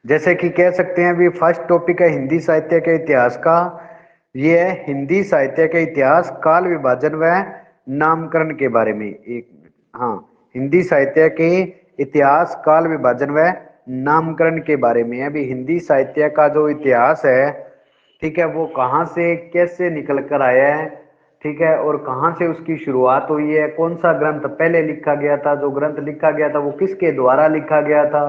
जैसे कि कह सकते हैं अभी फर्स्ट टॉपिक है हिंदी साहित्य के इतिहास का। ये है हिंदी साहित्य के इतिहास, काल विभाजन व नामकरण के बारे में। एक हाँ, हिंदी साहित्य के इतिहास, काल विभाजन व नामकरण के बारे में। अभी हिंदी साहित्य का जो इतिहास है, ठीक है, वो कहाँ से कैसे निकल कर आया है, ठीक है, और कहाँ से उसकी शुरुआत हुई है, कौन सा ग्रंथ पहले लिखा गया था, जो ग्रंथ लिखा गया था वो किसके द्वारा लिखा गया था,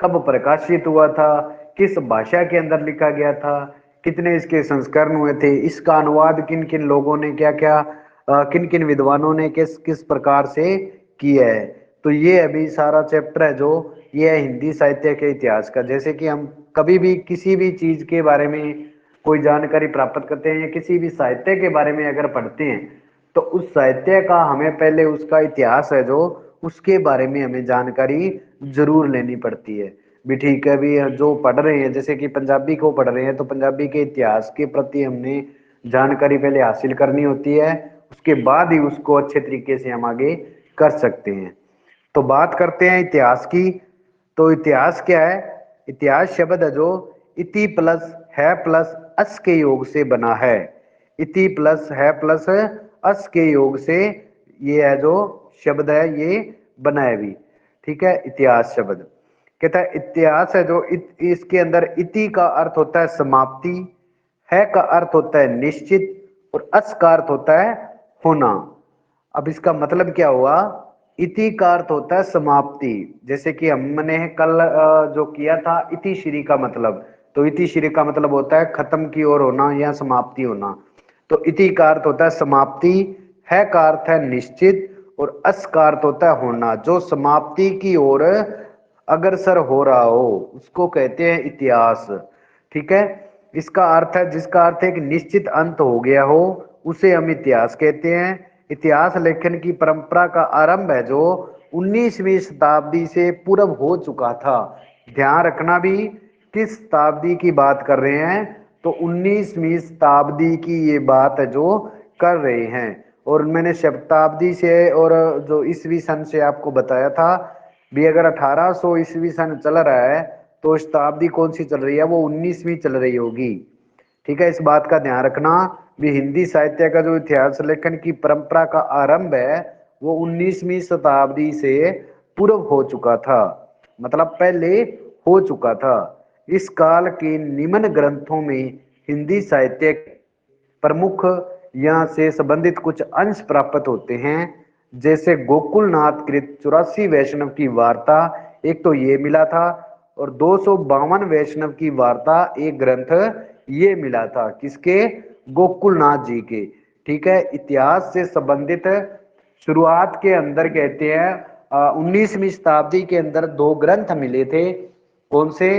कब प्रकाशित हुआ था, किस भाषा के अंदर लिखा गया था, कितने इसके संस्करण हुए थे, इसका अनुवाद किन किन लोगों ने क्या क्या, किन किन विद्वानों ने किस किस प्रकार से किया है। तो ये अभी सारा चैप्टर है जो ये है हिंदी साहित्य के इतिहास का। जैसे कि हम कभी भी किसी भी चीज के बारे में कोई जानकारी प्राप्त करते हैं या किसी भी साहित्य के बारे में अगर पढ़ते हैं, तो उस साहित्य का हमें पहले उसका इतिहास है जो उसके बारे में हमें जानकारी जरूर लेनी पड़ती है भी। ठीक है, भी जो पढ़ रहे हैं, जैसे कि पंजाबी को पढ़ रहे हैं, तो पंजाबी के इतिहास के प्रति हमने जानकारी पहले हासिल करनी होती है, उसके बाद ही उसको अच्छे तरीके से हम आगे कर सकते हैं। तो बात करते हैं इतिहास की। तो इतिहास क्या है? इतिहास शब्द है जो इति प्लस है प्लस अस के योग से बना है। इति प्लस है प्लस अस के योग से ये है जो शब्द है ये बना है भी। ठीक है, इतिहास शब्द कहता है इतिहास है जो इसके अंदर इति का अर्थ होता है समाप्ति, है का अर्थ होता है निश्चित, और अस का अर्थ होता है होना। अब इसका मतलब क्या हुआ? इति का अर्थ होता है समाप्ति। जैसे कि हमने कल जो किया था इति श्री का मतलब, तो इति श्री का मतलब होता है खत्म की ओर होना या समाप्ति होना। तो इति का अर्थ होता है समाप्ति, है का अर्थ है निश्चित, और अस का अर्थ होता है होना। जो समाप्ति की ओर अग्रसर हो रहा हो उसको कहते हैं इतिहास। ठीक है, इसका अर्थ है जिसका अर्थ है कि निश्चित अंत हो गया हो उसे हम इतिहास कहते हैं। इतिहास लेखन की परंपरा का आरंभ है जो 19वीं शताब्दी से पूर्व हो चुका था। ध्यान रखना भी किस शताब्दी की बात कर रहे हैं, तो 19वीं शताब्दी की ये बात है जो कर रहे हैं। और मैंने शताब्दी से और जो ईस्वी सन से आपको बताया था भी, अगर 1800 ईस्वी सन चल रहा है तो शताब्दी कौन सी चल रही है? वो 19वीं चल रही होगी। ठीक है, इस बात का ध्यान रखना भी। हिंदी साहित्य का जो इतिहास लेखन की परंपरा का आरंभ है वो 19वीं शताब्दी से पूर्व हो चुका था, मतलब पहले हो चुका था। इस काल के निम्न ग्रंथों में हिंदी साहित्य प्रमुख यहाँ से संबंधित कुछ अंश प्राप्त होते हैं। जैसे गोकुलनाथ कृत 84 वैष्णव की वार्ता, एक तो ये मिला था, और 252 वैष्णव की वार्ता एक ग्रंथ ये मिला था। किसके? गोकुलनाथ जी के। ठीक है, इतिहास से संबंधित शुरुआत के अंदर कहते हैं 19वीं शताब्दी के अंदर दो ग्रंथ मिले थे। कौन से?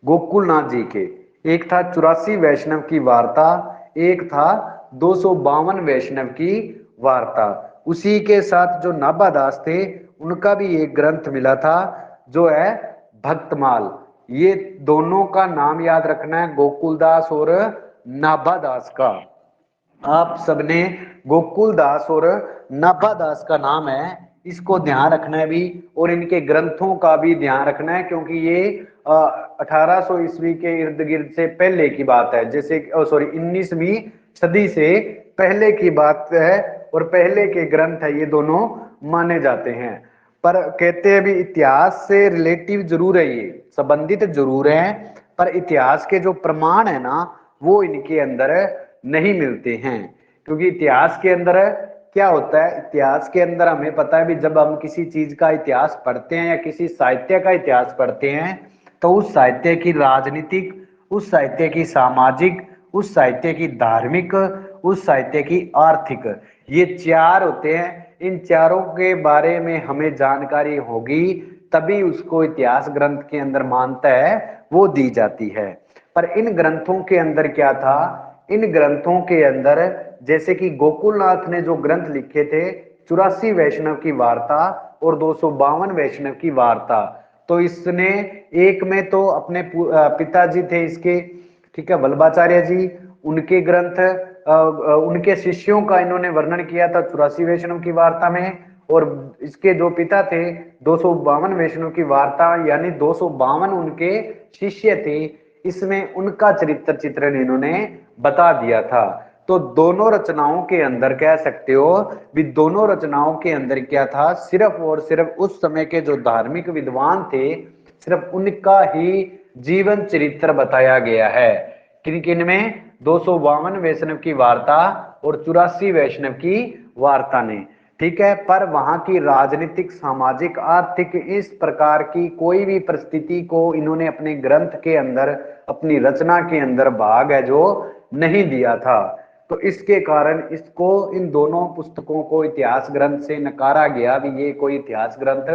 गोकुलनाथ जी के। एक था 84 वैष्णव की वार्ता, एक था 252 वैष्णव की वार्ता। उसी के साथ जो नाभादास थे उनका भी एक ग्रंथ मिला था जो है भक्तमाल। ये दोनों का नाम याद रखना है, गोकुलदास और नाभादास का। आप सबने गोकुलदास और नाभादास का नाम है, इसको ध्यान रखना है भी, और इनके ग्रंथों का भी ध्यान रखना है, क्योंकि ये 1800 ईस्वी के इर्द गिर्द से पहले की बात है। जैसे सॉरी 19वीं सदी से पहले की बात है, और पहले के ग्रंथ है ये दोनों माने जाते हैं। पर कहते हैं भी इतिहास से रिलेटिव जरूर है, ये संबंधित जरूर है, पर इतिहास के जो प्रमाण है ना वो इनके अंदर नहीं मिलते हैं। क्योंकि इतिहास के अंदर क्या होता है? इतिहास के अंदर हमें पता है भी, जब हम किसी चीज का इतिहास पढ़ते हैं या किसी साहित्य का इतिहास पढ़ते हैं, तो उस साहित्य की राजनीतिक, उस साहित्य की सामाजिक, उस साहित्य की धार्मिक, उस साहित्य की आर्थिक, ये चार होते हैं। इन चारों के बारे में हमें जानकारी होगी तभी उसको इतिहास ग्रंथ के अंदर मान्यता है वो दी जाती है। पर इन ग्रंथों के अंदर क्या था? इन ग्रंथों के अंदर जैसे कि गोकुलनाथ ने जो ग्रंथ लिखे थे 84 वैष्णव की वार्ता और 252 वैष्णव की वार्ता, तो इसने एक में तो अपने पिताजी थे इसके, ठीक है, वल्लभाचार्य जी, उनके ग्रंथ, उनके शिष्यों का इन्होंने वर्णन किया था 84 वैष्णव की वार्ता में। और इसके जो पिता थे 252 वैष्णव की वार्ता यानी 252 उनके शिष्य थे, इसमें उनका चरित्र चित्रण इन्होंने बता दिया था। तो दोनों रचनाओं के अंदर कह सकते हो भी दोनों रचनाओं के अंदर क्या था, सिर्फ और सिर्फ उस समय के जो धार्मिक विद्वान थे सिर्फ उनका ही जीवन चरित्र बताया गया है। किन किन में, 252 वैष्णव की वार्ता और 84 वैष्णव की वार्ता ने, ठीक है। पर वहां की राजनीतिक, सामाजिक, आर्थिक इस प्रकार की कोई भी परिस्थिति को इन्होंने अपने ग्रंथ के अंदर, अपनी रचना के अंदर भाग है जो नहीं दिया था। तो इसके कारण इसको, इन दोनों पुस्तकों को इतिहास ग्रंथ से नकारा गया भी ये कोई इतिहास ग्रंथ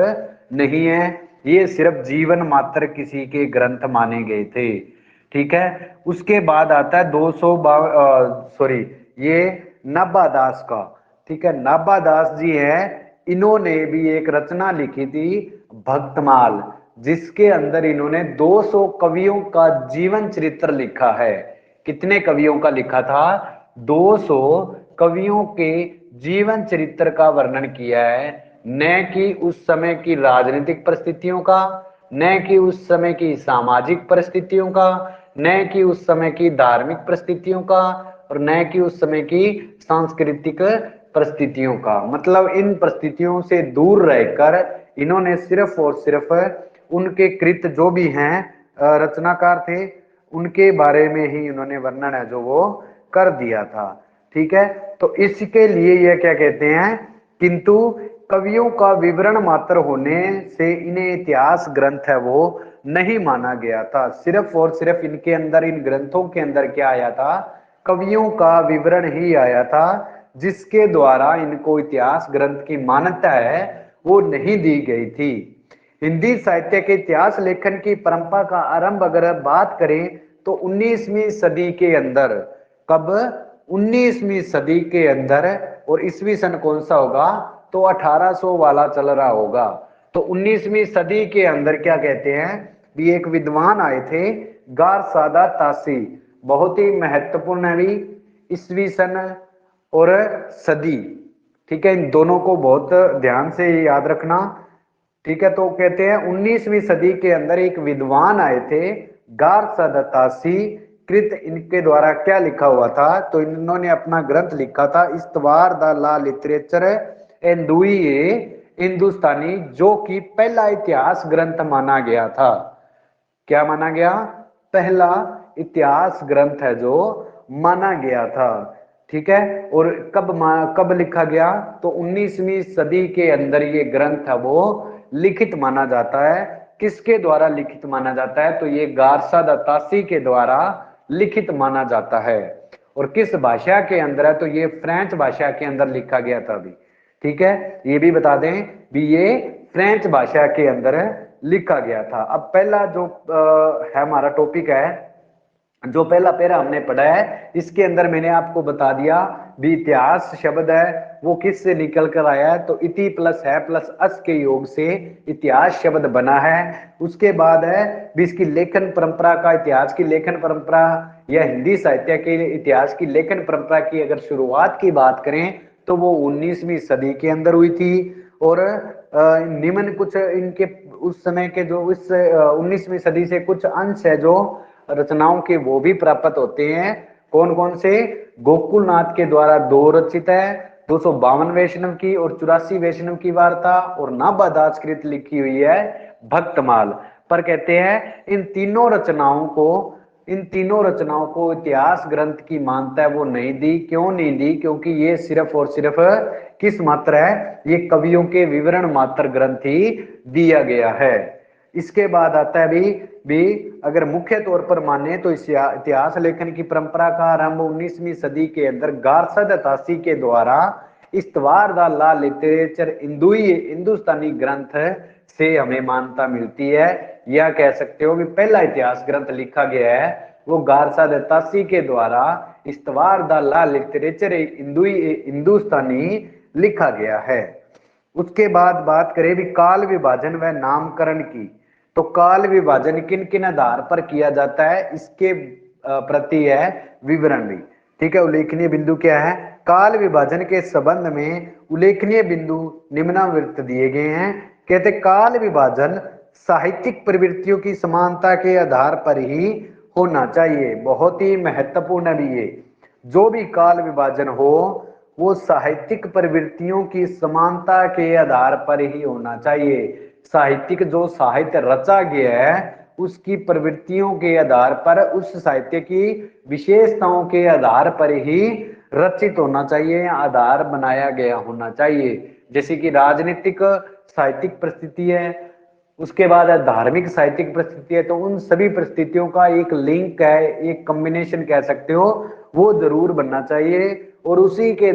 नहीं है, ये सिर्फ जीवन मात्र किसी के ग्रंथ माने गए थे, ठीक है। उसके बाद आता है 200 सॉरी ये नाभादास का, ठीक है। नाभादास जी है, इन्होंने भी एक रचना लिखी थी भक्तमाल, जिसके अंदर इन्होंने 200 कवियों का जीवन चरित्र लिखा है। कितने कवियों का लिखा था? 200 कवियों के जीवन चरित्र का वर्णन किया है, न कि उस समय की राजनीतिक परिस्थितियों का, न कि उस समय की सामाजिक परिस्थितियों का, न कि उस समय की धार्मिक परिस्थितियों का, और न कि उस समय की सांस्कृतिक परिस्थितियों का। मतलब इन परिस्थितियों से दूर रहकर इन्होंने सिर्फ और सिर्फ उनके कृत जो भी हैं रचनाकार थे उनके बारे में ही इन्होंने वर्णन है जो वो कर दिया था, ठीक है। तो इसके लिए यह क्या कहते हैं, किंतु कवियों का विवरण मात्र होने से इन्हें इतिहास ग्रंथ है वो नहीं माना गया था। सिर्फ और सिर्फ इनके अंदर, इन ग्रंथों के अंदर क्या आया था, कवियों का विवरण ही आया था, जिसके द्वारा इनको इतिहास ग्रंथ की मान्यता है वो नहीं दी गई थी। हिंदी साहित्य के इतिहास लेखन की परंपरा का आरंभ अगर बात करें तो 19वीं सदी के अंदर, कब? 19वीं सदी के अंदर, और ईस्वी सन कौन सा होगा? तो 1800 वाला चल रहा होगा। तो 19वीं सदी के अंदर क्या कहते हैं भी एक विद्वान आए थे गारसादा तासी, बहुत ही महत्वपूर्ण है भी ईस्वी सन और सदी, ठीक है। इन दोनों को बहुत ध्यान से याद रखना, ठीक है। तो कहते हैं 19वीं सदी के अंदर एक विद्वान आए थे गारसादा तासी कृत, इनके द्वारा क्या लिखा हुआ था, तो इन्होंने अपना ग्रंथ लिखा था इस्तवार द ला लिटरेचर एंड दुई हिंदुस्तानी, जो कि पहला इतिहास ग्रंथ माना गया था। क्या माना गया? पहला इतिहास ग्रंथ है जो माना गया था, ठीक है। और कब लिखा गया? तो 19वीं सदी के अंदर ये ग्रंथ है वो लिखित माना जाता है। किसके द्वारा लिखित माना जाता है? तो ये गारसादा तासी के द्वारा लिखित माना जाता है। और किस भाषा के अंदर है? तो ये फ्रेंच भाषा के अंदर लिखा गया था अभी, ठीक है। ये भी बता दें भी ये फ्रेंच भाषा के अंदर लिखा गया था। अब पहला जो है हमारा टॉपिक है, जो पहला पैरा हमने पढ़ा है, इसके अंदर मैंने आपको बता दिया भी इतिहास शब्द है वो किस से निकल कर आया है, तो इति प्लस है प्लस अस के योग से इतिहास शब्द बना है। उसके बाद है भी इसकी लेखन परंपरा का, इतिहास की लेखन परंपरा या हिंदी साहित्य के इतिहास की लेखन परंपरा की अगर शुरुआत की बात करें तो वो 19वीं सदी के अंदर हुई थी। और निम्न कुछ इनके उस समय के जो इस 19वीं सदी से कुछ अंश है जो रचनाओं के वो भी प्राप्त होते हैं। कौन कौन से? गोकुलनाथ के द्वारा 2 रचित है, 252 वैष्णव की और 84 वैष्णव की वार्ता, और नाभादास कृत लिखी हुई है भक्तमाल। पर कहते हैं इन तीनों रचनाओं को इतिहास ग्रंथ की मान्यता वो नहीं दी। क्यों नहीं दी? क्योंकि ये सिर्फ और सिर्फ किस मात्र है, ये कवियों के विवरण मात्र ग्रंथ ही दिया गया है। इसके बाद आता है भी अगर मुख्य तौर पर माने तो इतिहास लेखन की परंपरा का आरंभ 19वीं सदी के अंदर गारसादा तासी के द्वारा इस्तवार द ला लिटरेचर हिंदुस्तानी ग्रंथ से हमें मान्यता मिलती है। यह कह सकते हो कि पहला इतिहास ग्रंथ लिखा गया है वो गारसादा तासी के द्वारा इस्तवार द ला लिटरेचर हिंदुस्तानी लिखा गया है। उसके बाद बात करें भी काल विभाजन व नामकरण की, तो काल विभाजन किन किन आधार पर किया जाता है इसके प्रति है विवरण भी, ठीक है। उल्लेखनीय बिंदु क्या है? काल विभाजन के संबंध में उल्लेखनीय बिंदु निम्नलिखित दिए गए हैं। कहते काल विभाजन साहित्यिक प्रवृत्तियों की समानता के आधार पर ही होना चाहिए। बहुत ही महत्वपूर्ण भी है, जो भी काल विभाजन हो वो साहित्यिक प्रवृत्तियों की समानता के आधार पर ही होना चाहिए। साहित्यिक जो साहित्य रचा गया है उसकी प्रवृत्तियों के आधार पर, उस साहित्य की विशेषताओं के आधार पर ही रचित होना चाहिए, आधार बनाया गया होना चाहिए। जैसे कि राजनीतिक साहित्यिक परिस्थिति है, उसके बाद धार्मिक साहित्यिक परिस्थिति है, तो उन सभी परिस्थितियों का एक लिंक है, एक कॉम्बिनेशन कह सकते हो, वो जरूर बनना चाहिए। और उसी के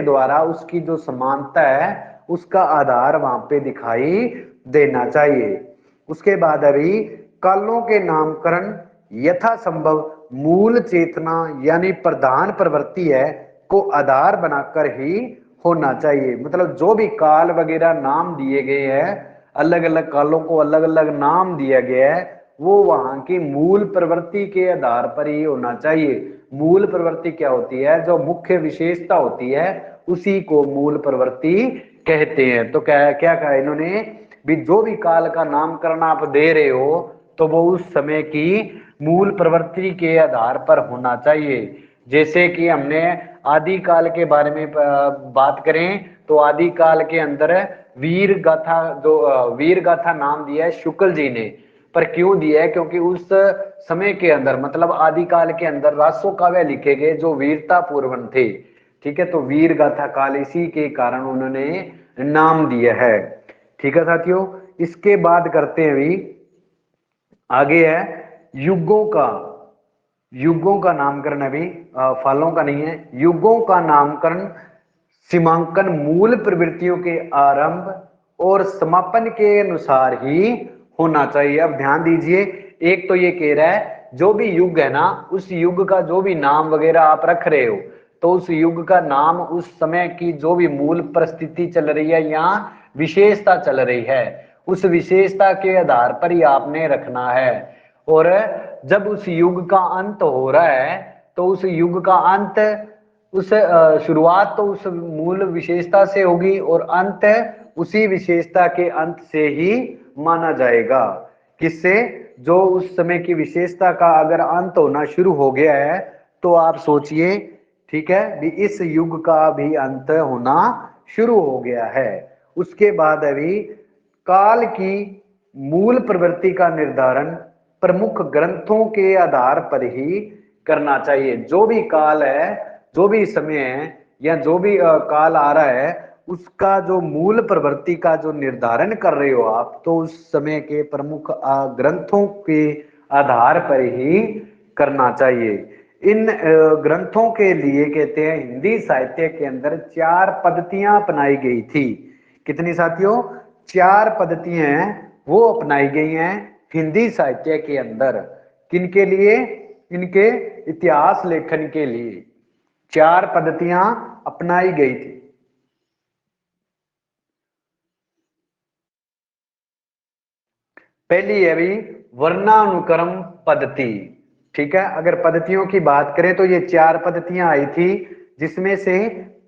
द्वारा उसकी जो समानता है उसका आधार वहां पे दिखाई देना चाहिए। उसके बाद अभी कालों के नामकरण यथासंभव मूल चेतना यानी प्रधान प्रवृत्ति है को आधार बनाकर ही होना चाहिए। मतलब जो भी काल वगैरह नाम दिए गए हैं, अलग अलग कालों को अलग अलग नाम दिया गया है, वो वहां की मूल प्रवृत्ति के आधार पर ही होना चाहिए। मूल प्रवृत्ति क्या होती है? जो मुख्य विशेषता होती है उसी को मूल प्रवृत्ति कहते हैं। तो क्या क्या कहा इन्होंने भी, जो भी काल का नामकरण आप दे रहे हो तो वो उस समय की मूल प्रवृत्ति के आधार पर होना चाहिए। जैसे कि हमने आदि काल के बारे में बात करें तो आदि काल के अंदर वीर गाथा, जो वीर गाथा नाम दिया है शुक्ल जी ने, पर क्यों दिया है? क्योंकि उस समय के अंदर मतलब आदि काल के अंदर रासो काव्य लिखे गए जो वीरता पूर्वन थे। ठीक है, तो वीर गाथा काल इसी के कारण उन्होंने नाम दिया है। ठीक है साथियों, इसके बाद करते हैं अभी आगे है युगों का नामकरण। अभी फालों का नहीं है, युगों का नामकरण सीमांकन मूल प्रवृत्तियों के आरंभ और समापन के अनुसार ही होना चाहिए। अब ध्यान दीजिए, एक तो ये कह रहा है जो भी युग है ना, उस युग का जो भी नाम वगैरह आप रख रहे हो तो उस युग का नाम उस समय की जो भी मूल परिस्थिति चल रही है या विशेषता चल रही है उस विशेषता के आधार पर ही आपने रखना है। और जब उस युग का अंत हो रहा है तो उस युग का अंत उस शुरुआत तो उस मूल विशेषता से होगी और अंत उसी विशेषता के अंत से ही माना जाएगा। किससे? जो उस समय की विशेषता का अगर अंत होना शुरू हो गया है तो आप सोचिए, ठीक है, भी इस युग का भी अंत होना शुरू हो गया है। उसके बाद अभी काल की मूल प्रवृत्ति का निर्धारण प्रमुख ग्रंथों के आधार पर ही करना चाहिए। जो भी काल है, जो भी समय है या जो भी काल आ रहा है उसका जो मूल प्रवृत्ति का जो निर्धारण कर रहे हो आप, तो उस समय के प्रमुख ग्रंथों के आधार पर ही करना चाहिए। इन ग्रंथों के लिए कहते हैं हिंदी साहित्य के अंदर 4 पद्धतियां अपनाई गई थी। कितनी साथियों? 4 पद्धतियां वो अपनाई गई हैं हिंदी साहित्य के अंदर। किनके लिए? इनके इतिहास लेखन के लिए 4 पद्धतियां अपनाई गई थी। पहली है भी वर्णानुक्रम पद्धति। ठीक है, अगर पद्धतियों की बात करें तो ये 4 पद्धतियां आई थी, जिसमें से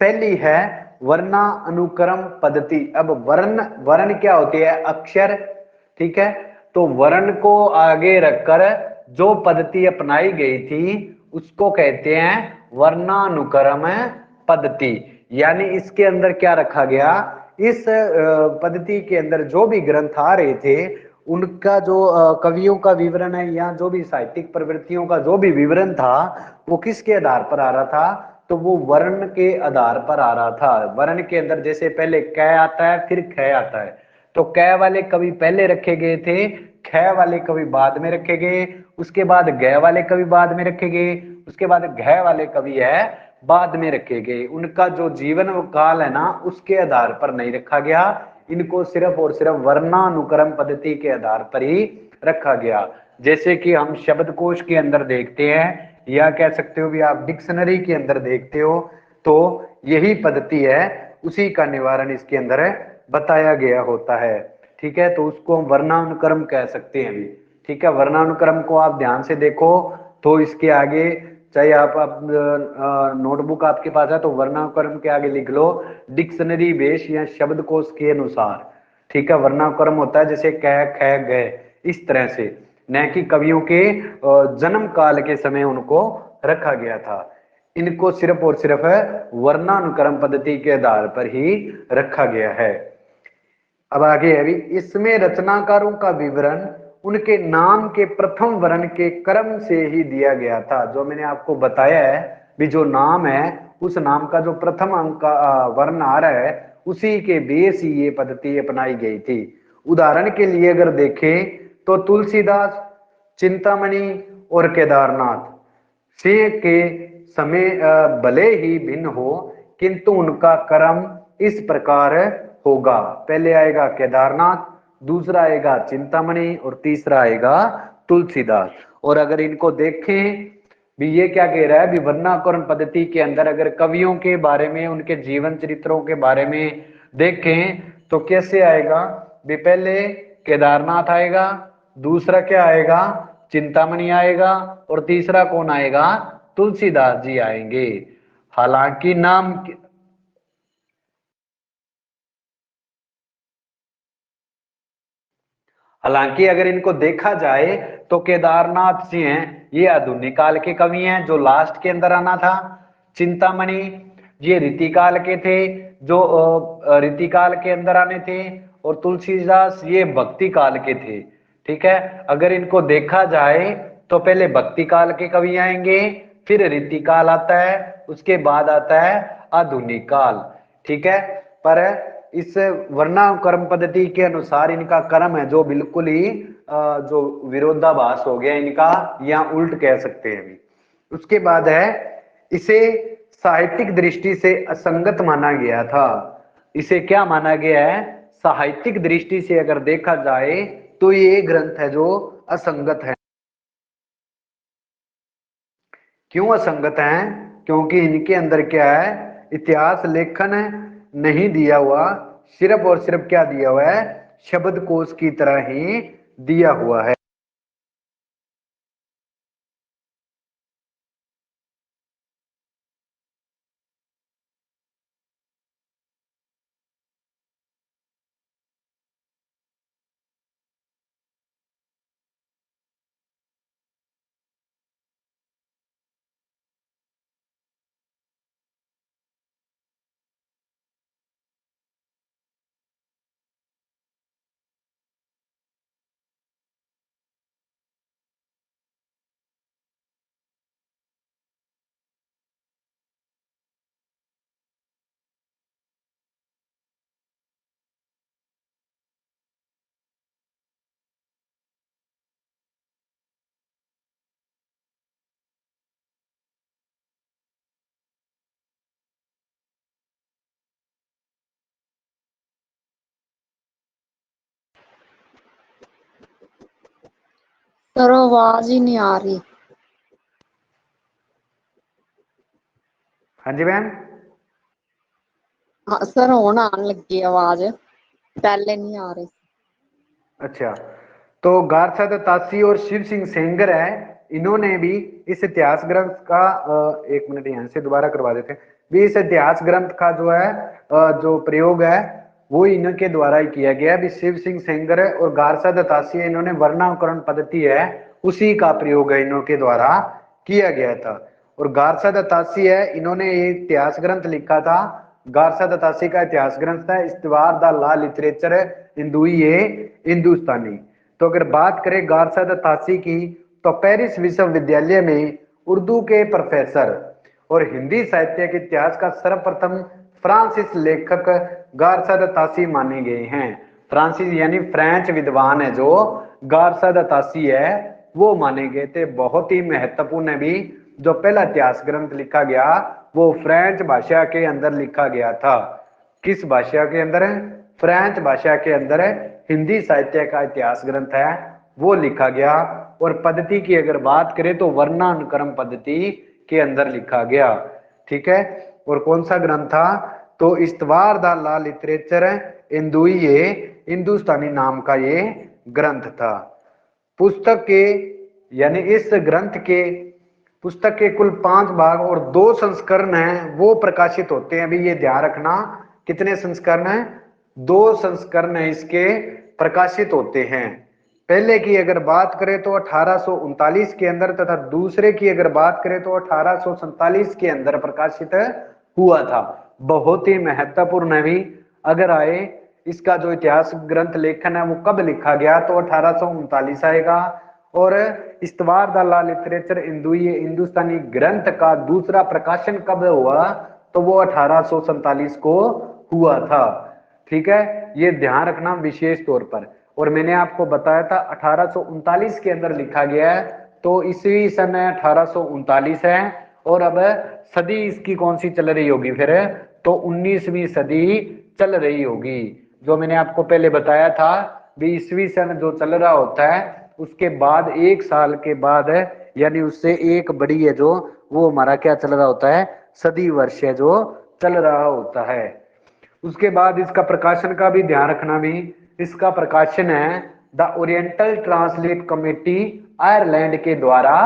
पहली है वर्णानुक्रम पद्धति। अब वर्ण क्या होती है? अक्षर। ठीक है, तो वर्ण को आगे रखकर जो पद्धति अपनाई गई थी उसको कहते हैं वर्णानुक्रम पद्धति। यानी इसके अंदर क्या रखा गया? इस पद्धति के अंदर जो भी ग्रंथ आ रहे थे उनका जो कवियों का विवरण है या जो भी साहित्यिक प्रवृत्तियों का जो भी विवरण था वो किसके आधार पर आ रहा था? तो वो वर्ण के आधार पर आ रहा था। वर्ण के अंदर जैसे पहले क आता है फिर ख आता है, तो क वाले कवि पहले रखे गए थे, ख वाले कवि बाद में रखे गए, उसके बाद ग वाले कवि बाद में रखे गए, उसके बाद घ वाले कवि है बाद में रखे गए। उनका जो जीवन काल है ना उसके आधार पर नहीं रखा गया, इनको सिर्फ और सिर्फ वर्णानुक्रम पद्धति के आधार पर ही रखा गया। जैसे कि हम शब्दकोश के अंदर देखते हैं या कह सकते हो भी आप डिक्शनरी के अंदर देखते हो, तो यही पद्धति है, उसी का निवारण इसके अंदर बताया गया होता है। ठीक है, तो उसको हम वर्णानुक्रम कह सकते हैं भी। ठीक है, वर्णानुक्रम को आप ध्यान से देखो तो इसके आगे चाहे आप नोटबुक आपके पास है तो वर्णानुक्रम के आगे लिख लो डिक्शनरी बेस या शब्दकोश के अनुसार। ठीक है, वर्णानुक्रम होता है जैसे क ख ग, इस तरह से, न कि कवियों के जन्म काल के समय उनको रखा गया था। इनको सिर्फ और सिर्फ वर्णानुक्रम पद्धति के आधार पर ही रखा गया है। अब आगे है भी, इसमें रचनाकारों का विवरण उनके नाम के प्रथम वर्ण के क्रम से ही दिया गया था। जो मैंने आपको बताया है भी, जो नाम है उस नाम का जो प्रथम अंक वर्ण आ रहा है उसी के बेस ही ये पद्धति अपनाई गई थी। उदाहरण के लिए अगर देखें तो तुलसीदास, चिंतामणि और केदारनाथ से के समय भले ही भिन्न हो, किंतु उनका क्रम इस प्रकार होगा। पहले आएगा केदारनाथ, दूसरा आएगा चिंतामणि और तीसरा आएगा तुलसीदास। और अगर इनको देखें भी, ये क्या कह रहा है भी, वर्णानुक्रम पद्धति के अंदर अगर कवियों के बारे में, उनके जीवन चरित्रों के बारे में देखें तो कैसे आएगा भी, पहले केदारनाथ आएगा, दूसरा क्या आएगा चिंतामणि आएगा और तीसरा कौन आएगा तुलसीदास जी आएंगे। हालांकि नाम हालांकि अगर इनको देखा जाए तो केदारनाथ जी हैं ये आधुनिक काल के कवि हैं जो लास्ट के अंदर आना था। चिंतामणि ये रीतिकाल के थे जो रीतिकाल के अंदर आने थे। और तुलसीदास ये भक्ति काल के थे। ठीक है, अगर इनको देखा जाए तो पहले भक्ति काल के कवि आएंगे, फिर रीतिकाल आता है, उसके बाद आता है आधुनिक काल। ठीक है, पर इस वर्णानुक्रम पद्धति के अनुसार इनका क्रम है जो बिल्कुल ही जो विरोधाभास हो गया इनका, या उल्ट कह सकते हैं। उसके बाद है, इसे साहित्यिक दृष्टि से असंगत माना गया था। इसे क्या माना गया है, साहित्यिक दृष्टि से अगर देखा जाए तो ये ग्रंथ है जो असंगत है। क्यों असंगत है, क्योंकि इनके अंदर क्या है, इतिहास लेखन नहीं दिया हुआ, सिर्फ और सिर्फ क्या दिया हुआ है, शब्दकोश की तरह ही दिया हुआ है। सर आवाज ही नहीं आ रही। हाँ जी मैम। हाँ सर, होना आने लगी आवाज, पहले नहीं आ रही। अच्छा, तो गारसाद तासी और शिव सिंह सेंगर है, इन्होंने भी इस इतिहास ग्रंथ का एक मिनट यहाँ से दोबारा करवा देते हैं भी, इस इतिहास ग्रंथ का जो है जो प्रयोग है वो इनके द्वारा ही किया गया है। भी शिव सिंह सेंगर और गारसाद तासी इन्होंने वर्णानुकरण पद्धति है उसी का प्रयोग है इन्हों के द्वारा किया गया था। और गारसाद तासी है, इन्होंने ये इतिहास ग्रंथ लिखा था। गारसाद तासी का इतिहास ग्रंथ है इस्तवार द लॉ लिटरेचर हिंदुई हिंदुस्तानी। तो अगर बात करें गारसाद तासी की, तो पेरिस विश्वविद्यालय में उर्दू के प्रोफेसर और हिंदी साहित्य के इतिहास का सर्वप्रथम फ्रांसिस लेखक गारसाद तासी माने गए हैं। फ्रांसिस यानी फ्रेंच विद्वान है जो गारसाद तासी है वो माने गए थे। बहुत ही महत्वपूर्ण है भी, जो पहला इतिहास ग्रंथ लिखा गया वो फ्रेंच भाषा के अंदर लिखा गया था। किस भाषा के अंदर है, फ्रेंच भाषा के अंदर है। हिंदी साहित्य का इतिहास ग्रंथ है वो लिखा गया। और पद्धति की अगर बात करें तो वर्णानुक्रम पद्धति के अंदर लिखा गया। ठीक है, और कौन सा ग्रंथ था, तो इस्तवार द लॉ लिटरेचर हिंदुई हिंदुस्तानी नाम का ये ग्रंथ था। पुस्तक के यानी इस ग्रंथ के पुस्तक के कुल 5 भाग और 2 संस्करण हैं वो प्रकाशित होते हैं। अभी ये ध्यान रखना, कितने संस्करण हैं? 2 संस्करण इसके प्रकाशित होते हैं। पहले की अगर बात करें तो 1839 के अंदर तथा दूसरे की अगर बात करें तो 1847 के अंदर प्रकाशित हुआ था। बहुत ही महत्वपूर्ण है भी। अगर आए इसका जो इतिहास ग्रंथ लेखन है वो कब लिखा गया तो 1839 आएगा। और इस्तवार द लॉ लिटरेचर हिंदुस्तानी ग्रंथ का दूसरा प्रकाशन कब हुआ तो वो 1847 को हुआ था। ठीक है, ये ध्यान रखना विशेष तौर पर। और मैंने आपको बताया था 1839 के अंदर लिखा गया है, तो ईस्वी सन 1839 है। और अब सदी इसकी कौन सी चल रही होगी फिर? तो 19वीं सदी चल रही होगी। जो मैंने आपको पहले बताया था भी, ईस्वी सन जो चल रहा होता है उसके बाद 1 साल के बाद यानी उससे एक बड़ी है जो, वो हमारा क्या चल रहा होता है? सदी वर्ष है जो चल रहा होता है। उसके बाद इसका प्रकाशन का भी ध्यान रखना भी। इसका प्रकाशन है the oriental translate committee Ireland के द्वारा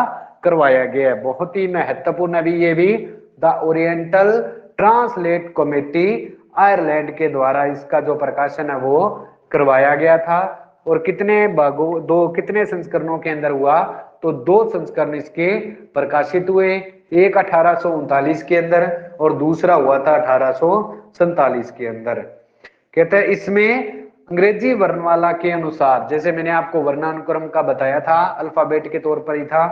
करवाया गया है। बहुत ही महत्वपूर्ण भी ये भी, the oriental translate committee Ireland के द्वारा इसका जो प्रकाशन है वो करवाया गया था। और कितने भागों, कितने संस्करणों के अंदर हुआ तो 2 संस्करण इसके प्रकाशित हुए। एक 1839 के अंदर और दूसरा हुआ था 1847 के अंदर। कहते हैं इसमें अंग्रेजी वर्णमाला के अनुसार, जैसे मैंने आपको वर्णानुक्रम का बताया था, अल्फाबेट के तौर पर ही था,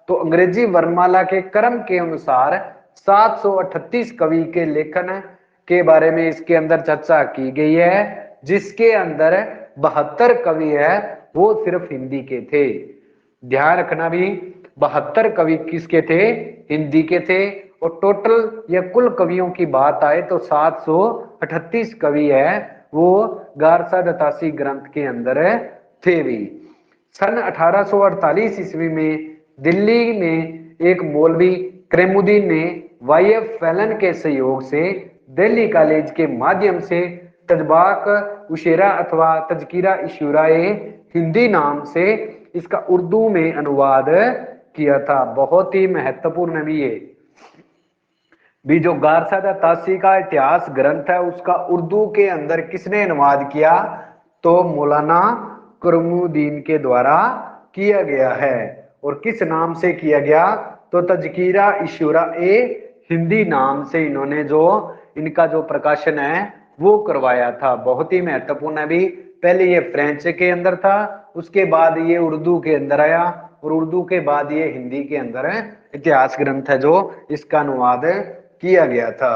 तो अंग्रेजी वर्णमाला के क्रम के अनुसार 738 कवि के लेखन के बारे में इसके अंदर चर्चा की गई है, जिसके अंदर 72 कवि है वो सिर्फ हिंदी के थे। ध्यान रखना भी, 72 कवि किसके थे? हिंदी के थे। और टोटल या कुल कवियों की बात आए तो 738 कवि है वो गारसा दतासी ग्रंथ के अंदर थे भी। सन 1848 ईस्वी में दिल्ली में एक मौलवी करीमुद्दीन ने वाईएफ फैलन के सहयोग से दिल्ली कॉलेज के माध्यम से तजबाक उशेरा अथवा तजकीरा इशुराए हिंदी नाम से इसका उर्दू में अनुवाद किया था। बहुत ही महत्वपूर्ण भी है भी। जो गारसा तासी का इतिहास ग्रंथ है उसका उर्दू के अंदर किसने अनुवाद किया तो मौलाना करीमुद्दीन के द्वारा किया गया है। और किस नाम से किया गया तो तजकीरा इशुरा ए हिंदी नाम से इन्होंने जो इनका जो प्रकाशन है वो करवाया था। बहुत ही महत्वपूर्ण है भी। पहले ये फ्रेंच के अंदर था, उसके बाद ये उर्दू के अंदर आया, और उर्दू के बाद ये हिंदी के अंदर इतिहास ग्रंथ है जो इसका अनुवाद किया गया था।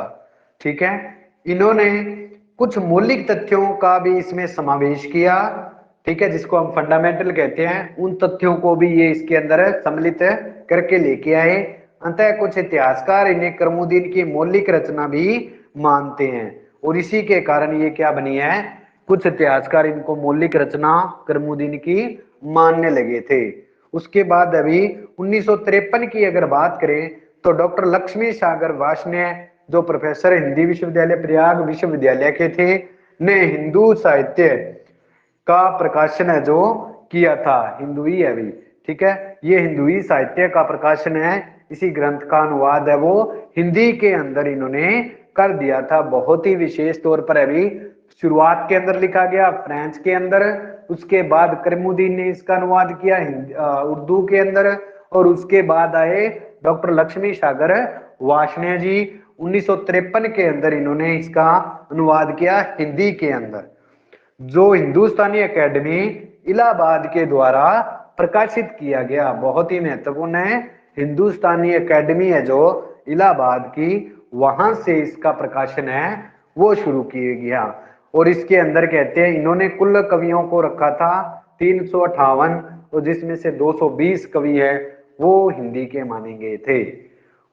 ठीक है, इन्होंने कुछ मौलिक तथ्यों का भी इसमें समावेश किया। ठीक है, जिसको हम फंडामेंटल कहते हैं, उन तथ्यों को भी ये इसके अंदर सम्मिलित करके लेके आए। अंततः कुछ इतिहासकार इन्हें करीमुद्दीन की मौलिक रचना भी मानते हैं, और इसी के कारण ये क्या बनी है, कुछ इतिहासकार इनको मौलिक रचना करीमुद्दीन की मानने लगे थे। उसके बाद अभी 1953 की अगर बात करें तो डॉक्टर लक्ष्मी सागर वार्ष्णेय जो प्रोफेसर हिंदी विश्वविद्यालय प्रयाग विश्वविद्यालय के थे, ने हिंदू साहित्य का प्रकाशन है जो किया था। हिंदुई है भी। ठीक है, ये हिंदुई साहित्य का प्रकाशन है। इसी ग्रंथ का अनुवाद है वो हिंदी के अंदर इन्होंने कर दिया था। बहुत ही विशेष तौर पर अभी शुरुआत के अंदर लिखा गया फ्रेंच के अंदर, उसके बाद करीमुद्दीन ने इसका अनुवाद किया उर्दू के अंदर, और उसके बाद आए डॉक्टर लक्ष्मी सागर वार्ष्णेय जी। 1953 के अंदर इन्होंने इसका अनुवाद किया हिंदी के अंदर, जो हिंदुस्तानी एकेडमी इलाहाबाद के द्वारा प्रकाशित किया गया। बहुत ही महत्वपूर्ण है, हिंदुस्तानी एकेडमी है जो इलाहाबाद की, वहां से इसका प्रकाशन है वो शुरू किया गया। और इसके अंदर कहते हैं इन्होंने कुल कवियों को रखा था 358, और जिसमें से 220 कवि है वो हिंदी के माने गए थे।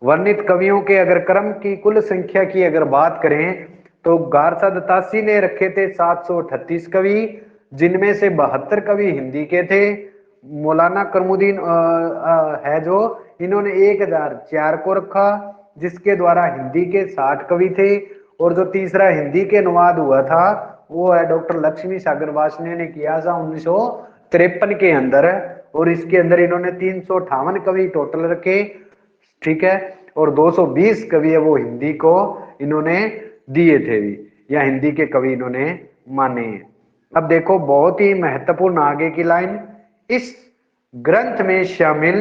वर्णित कवियों के अगर क्रम की कुल संख्या की अगर बात करें तो गारसा दतासी ने रखे थे 738 कवि, जिनमें से 72 कवि हिंदी के थे। मौलाना करीमुद्दीन है जो, इन्होंने 1004 को रखा, जिसके द्वारा हिंदी के 60 कवि थे। और जो तीसरा हिंदी के अनुवाद हुआ था वो है डॉक्टर लक्ष्मी सागर वार्ष्णेय ने किया था 1953 के अंदर, और इसके अंदर इन्होंने 358 कवि टोटल रखे। ठीक है। और 220 कवि है वो हिंदी को इन्होंने दिए थे भी, या हिंदी के कवि इन्होंने माने हैं। अब देखो बहुत ही महत्वपूर्ण आगे की लाइन, इस ग्रंथ में शामिल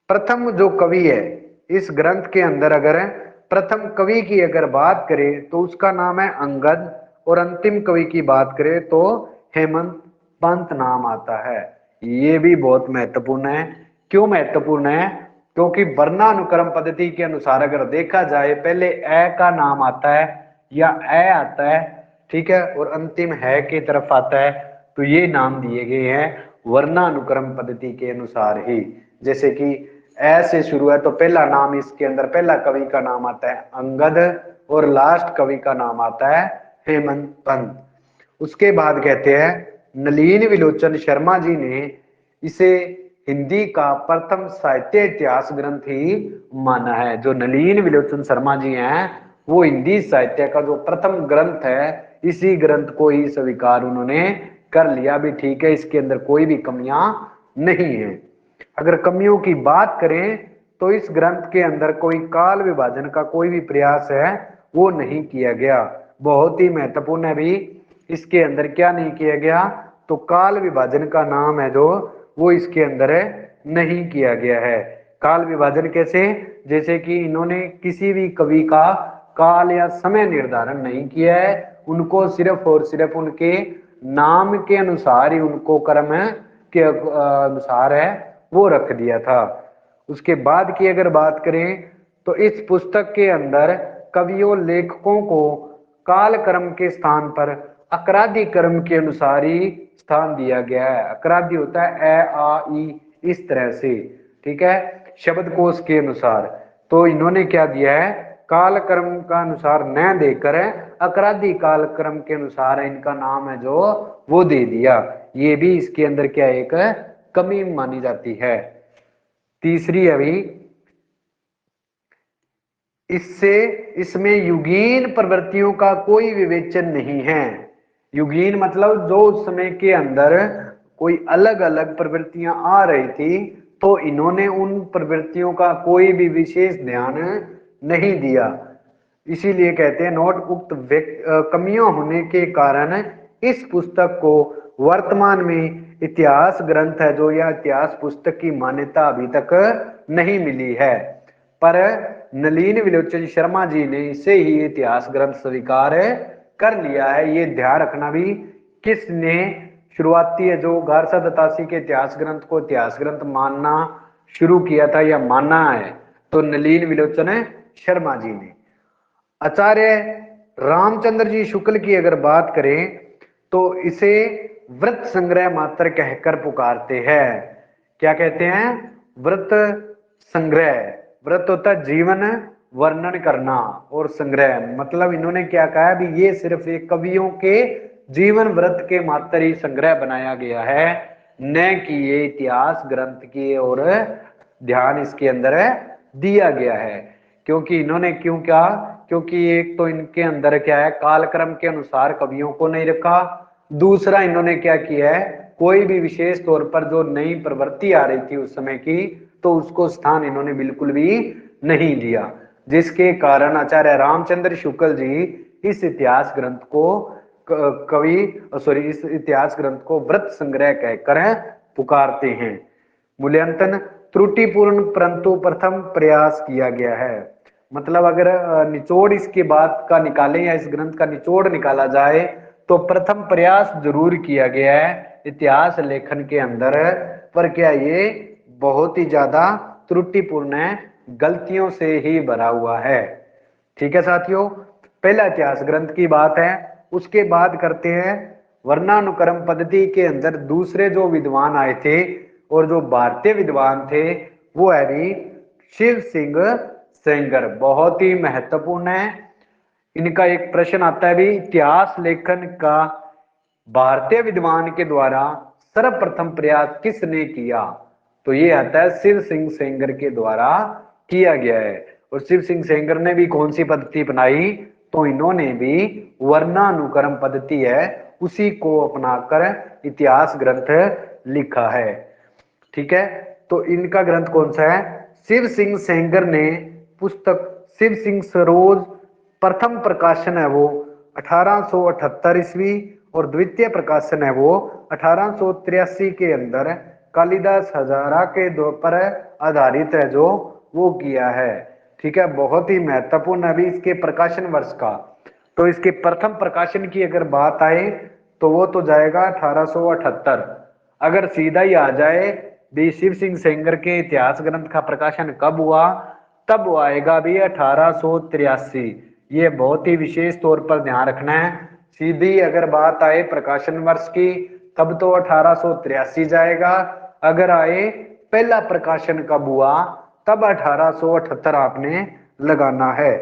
प्रथम जो कवि है, इस ग्रंथ के अंदर अगर प्रथम कवि की अगर बात करें तो उसका नाम है अंगद, और अंतिम कवि की बात करें तो हेमंत पंत नाम आता है। ये भी बहुत महत्वपूर्ण है। क्यों महत्वपूर्ण है? क्योंकि वर्णानुक्रम पद्धति के अनुसार अगर देखा जाए पहले ए का नाम आता है या ए आता है, ठीक है, और अंतिम है की तरफ आता है, तो ये नाम दिए गए हैं वर्णानुक्रम पद्धति के अनुसार ही। जैसे कि ए से शुरू है तो पहला नाम इसके अंदर पहला कवि का नाम आता है अंगद, और लास्ट कवि का नाम आता है हेमंत पंत। उसके बाद कहते हैं नलिन विलोचन शर्मा जी ने इसे हिंदी का प्रथम साहित्य इतिहास ग्रंथ ही माना है। जो नलिन विलोचन शर्मा जी हैं वो हिंदी साहित्य का जो प्रथम ग्रंथ है इसी ग्रंथ को ही स्वीकार उन्होंने कर लिया भी, ठीक है, इसके अंदर कोई भी कमियां नहीं है। अगर कमियों की बात करें तो इस ग्रंथ के अंदर कोई काल विभाजन का कोई भी प्रयास है वो नहीं किया गया। बहुत ही महत्वपूर्ण है भी, इसके अंदर क्या नहीं किया गया, तो काल विभाजन का नाम है जो वो इसके अंदर नहीं किया गया है। काल विभाजन कैसे? जैसे कि इन्होंने किसी भी कवि का काल या समय निर्धारण नहीं किया है, उनको सिर्फ और सिर्फ उनके नाम के अनुसार ही उनको कर्म के अनुसार है वो रख दिया था। उसके बाद की अगर बात करें तो इस पुस्तक के अंदर कवियों लेखकों को काल क्रम के स्थान पर अकरादी क्रम के अनुसार ही स्थान दिया गया है। अकरादी होता है ए आ ई, इस तरह से, ठीक है, शब्दकोश के अनुसार। तो इन्होंने क्या दिया है, काल क्रम का अनुसार न देकर अकरादी काल क्रम के अनुसार इनका नाम है जो वो दे दिया। ये भी इसके अंदर क्या एक कमी मानी जाती है। तीसरी अभी इससे इसमें युगीन प्रवृत्तियों का कोई विवेचन नहीं है। युगीन मतलब जो उस समय के अंदर कोई अलग अलग प्रवृत्तियां आ रही थी तो इन्होंने उन प्रवृत्तियों का कोई भी विशेष ध्यान नहीं दिया। इसीलिए कहते हैं नोट उक्त कमियां होने के कारण इस पुस्तक को वर्तमान में इतिहास ग्रंथ है जो यह इतिहास पुस्तक की मान्यता अभी तक नहीं मिली है। पर नलिन विलोचन शर्मा जी ने इसे ही इतिहास ग्रंथ स्वीकार कर लिया है। ये ध्यान रखना भी, किसने शुरुआती है जो 1187 के इतिहास ग्रंथ को इतिहास ग्रंथ मानना शुरू किया था या माना है, तो नलिन विलोचन शर्मा जी ने। आचार्य रामचंद्र जी शुक्ल की अगर बात करें तो इसे व्रत संग्रह मात्र कहकर पुकारते हैं। क्या कहते हैं? व्रत संग्रह। व्रत होता है जीवन वर्णन करना, और संग्रह मतलब इन्होंने क्या कहा भी ये सिर्फ एक कवियों के जीवन व्रत के मात्र ही संग्रह बनाया गया है, न कि ये इतिहास ग्रंथ की और ध्यान इसके अंदर दिया गया है। क्योंकि इन्होंने क्यों कहा? क्योंकि एक तो इनके अंदर क्या है, कालक्रम के अनुसार कवियों को नहीं रखा। दूसरा इन्होंने क्या किया है, कोई भी विशेष तौर पर जो नई प्रवृत्ति आ रही थी उस समय की तो उसको स्थान इन्होंने बिल्कुल भी नहीं दिया, जिसके कारण आचार्य रामचंद्र शुक्ल जी इस इतिहास ग्रंथ को इस इतिहास ग्रंथ को व्रत संग्रह कहकर पुकारते हैं। मूल्यांकन त्रुटिपूर्ण परंतु प्रथम प्रयास किया गया है। मतलब अगर निचोड़ इसके बाद का निकालें या इस ग्रंथ का निचोड़ निकाला जाए तो प्रथम प्रयास जरूर किया गया है इतिहास लेखन के अंदर, पर क्या ये बहुत ही ज्यादा त्रुटिपूर्ण है, गलतियों से ही भरा हुआ है। ठीक है साथियों, पहला इतिहास ग्रंथ की बात है। उसके बाद करते हैं वर्णानुक्रम पद्धति के अंदर दूसरे जो विद्वान आए थे और जो भारतीय विद्वान थे वो है भी शिव सिंह सेंगर। बहुत ही महत्वपूर्ण है। इनका एक प्रश्न आता है भी, इतिहास लेखन का भारतीय विद्वान के द्वारा सर्वप्रथम प्रयास किसने किया? तो ये आता है शिव सिंह सेंगर के द्वारा किया गया है। और शिव सिंह सेंगर ने भी कौन सी पद्धति अपनाई? तो इन्होंने भी वर्णानुक्रम पद्धति है उसी को अपनाकर इतिहास ग्रंथ लिखा है। ठीक है, तो इनका ग्रंथ कौन सा है? शिव सिंह सेंगर ने पुस्तक शिव सिंह सरोज प्रथम प्रकाशन है वो 1878 ईस्वी और द्वितीय प्रकाशन है वो 1883 के अंदर कालिदास हजारा के दो पर आधारित है जो वो किया है। ठीक है, बहुत ही महत्वपूर्ण अभी इसके प्रकाशन वर्ष का। तो इसके प्रथम प्रकाशन की अगर बात आए तो वो तो जाएगा 1878। अगर सीधा ही आ जाए भी शिव सिंह सेंगर के इतिहास ग्रंथ का प्रकाशन कब हुआ, तब वो आएगा भी 1883। ये बहुत ही विशेष तौर पर ध्यान रखना है। सीधी अगर बात आए प्रकाशन वर्ष की तब तो 1883 जाएगा। अगर आए पहला प्रकाशन कब हुआ तब 1878 आपने लगाना है।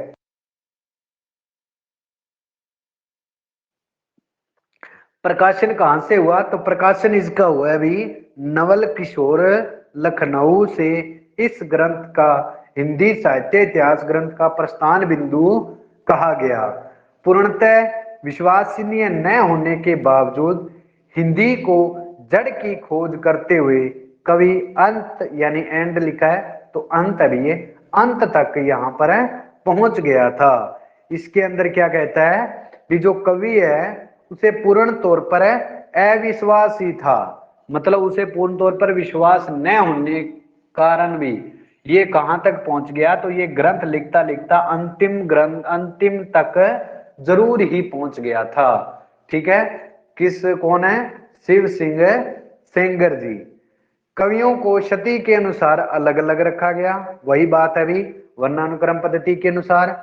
प्रकाशन कहां से हुआ, तो प्रकाशन इसका हुआ है अभी नवल किशोर लखनऊ से। इस ग्रंथ का हिंदी साहित्य इतिहास ग्रंथ का प्रस्थान बिंदु कहा गया। पूर्णतः विश्वसनीय न होने के बावजूद हिंदी को जड़ की खोज करते हुए कवि अंत यानी एंड लिखा है तो अंत अभी ये अंत तक यहाँ पर पहुंच गया था। इसके अंदर क्या कहता है कि जो कवि है उसे पूर्ण तौर पर अविश्वास ही था, मतलब उसे पूर्ण तौर पर विश्वास न होने कारण भी ये कहां तक पहुंच गया, तो ये ग्रंथ लिखता लिखता अंतिम तक जरूर ही पहुंच गया था। ठीक है, किस कौन है, शिव सिंह सेंगर जी। कवियों को शती के अनुसार अलग अलग रखा गया, वही बात है अभी वर्णानुक्रम पद्धति के अनुसार।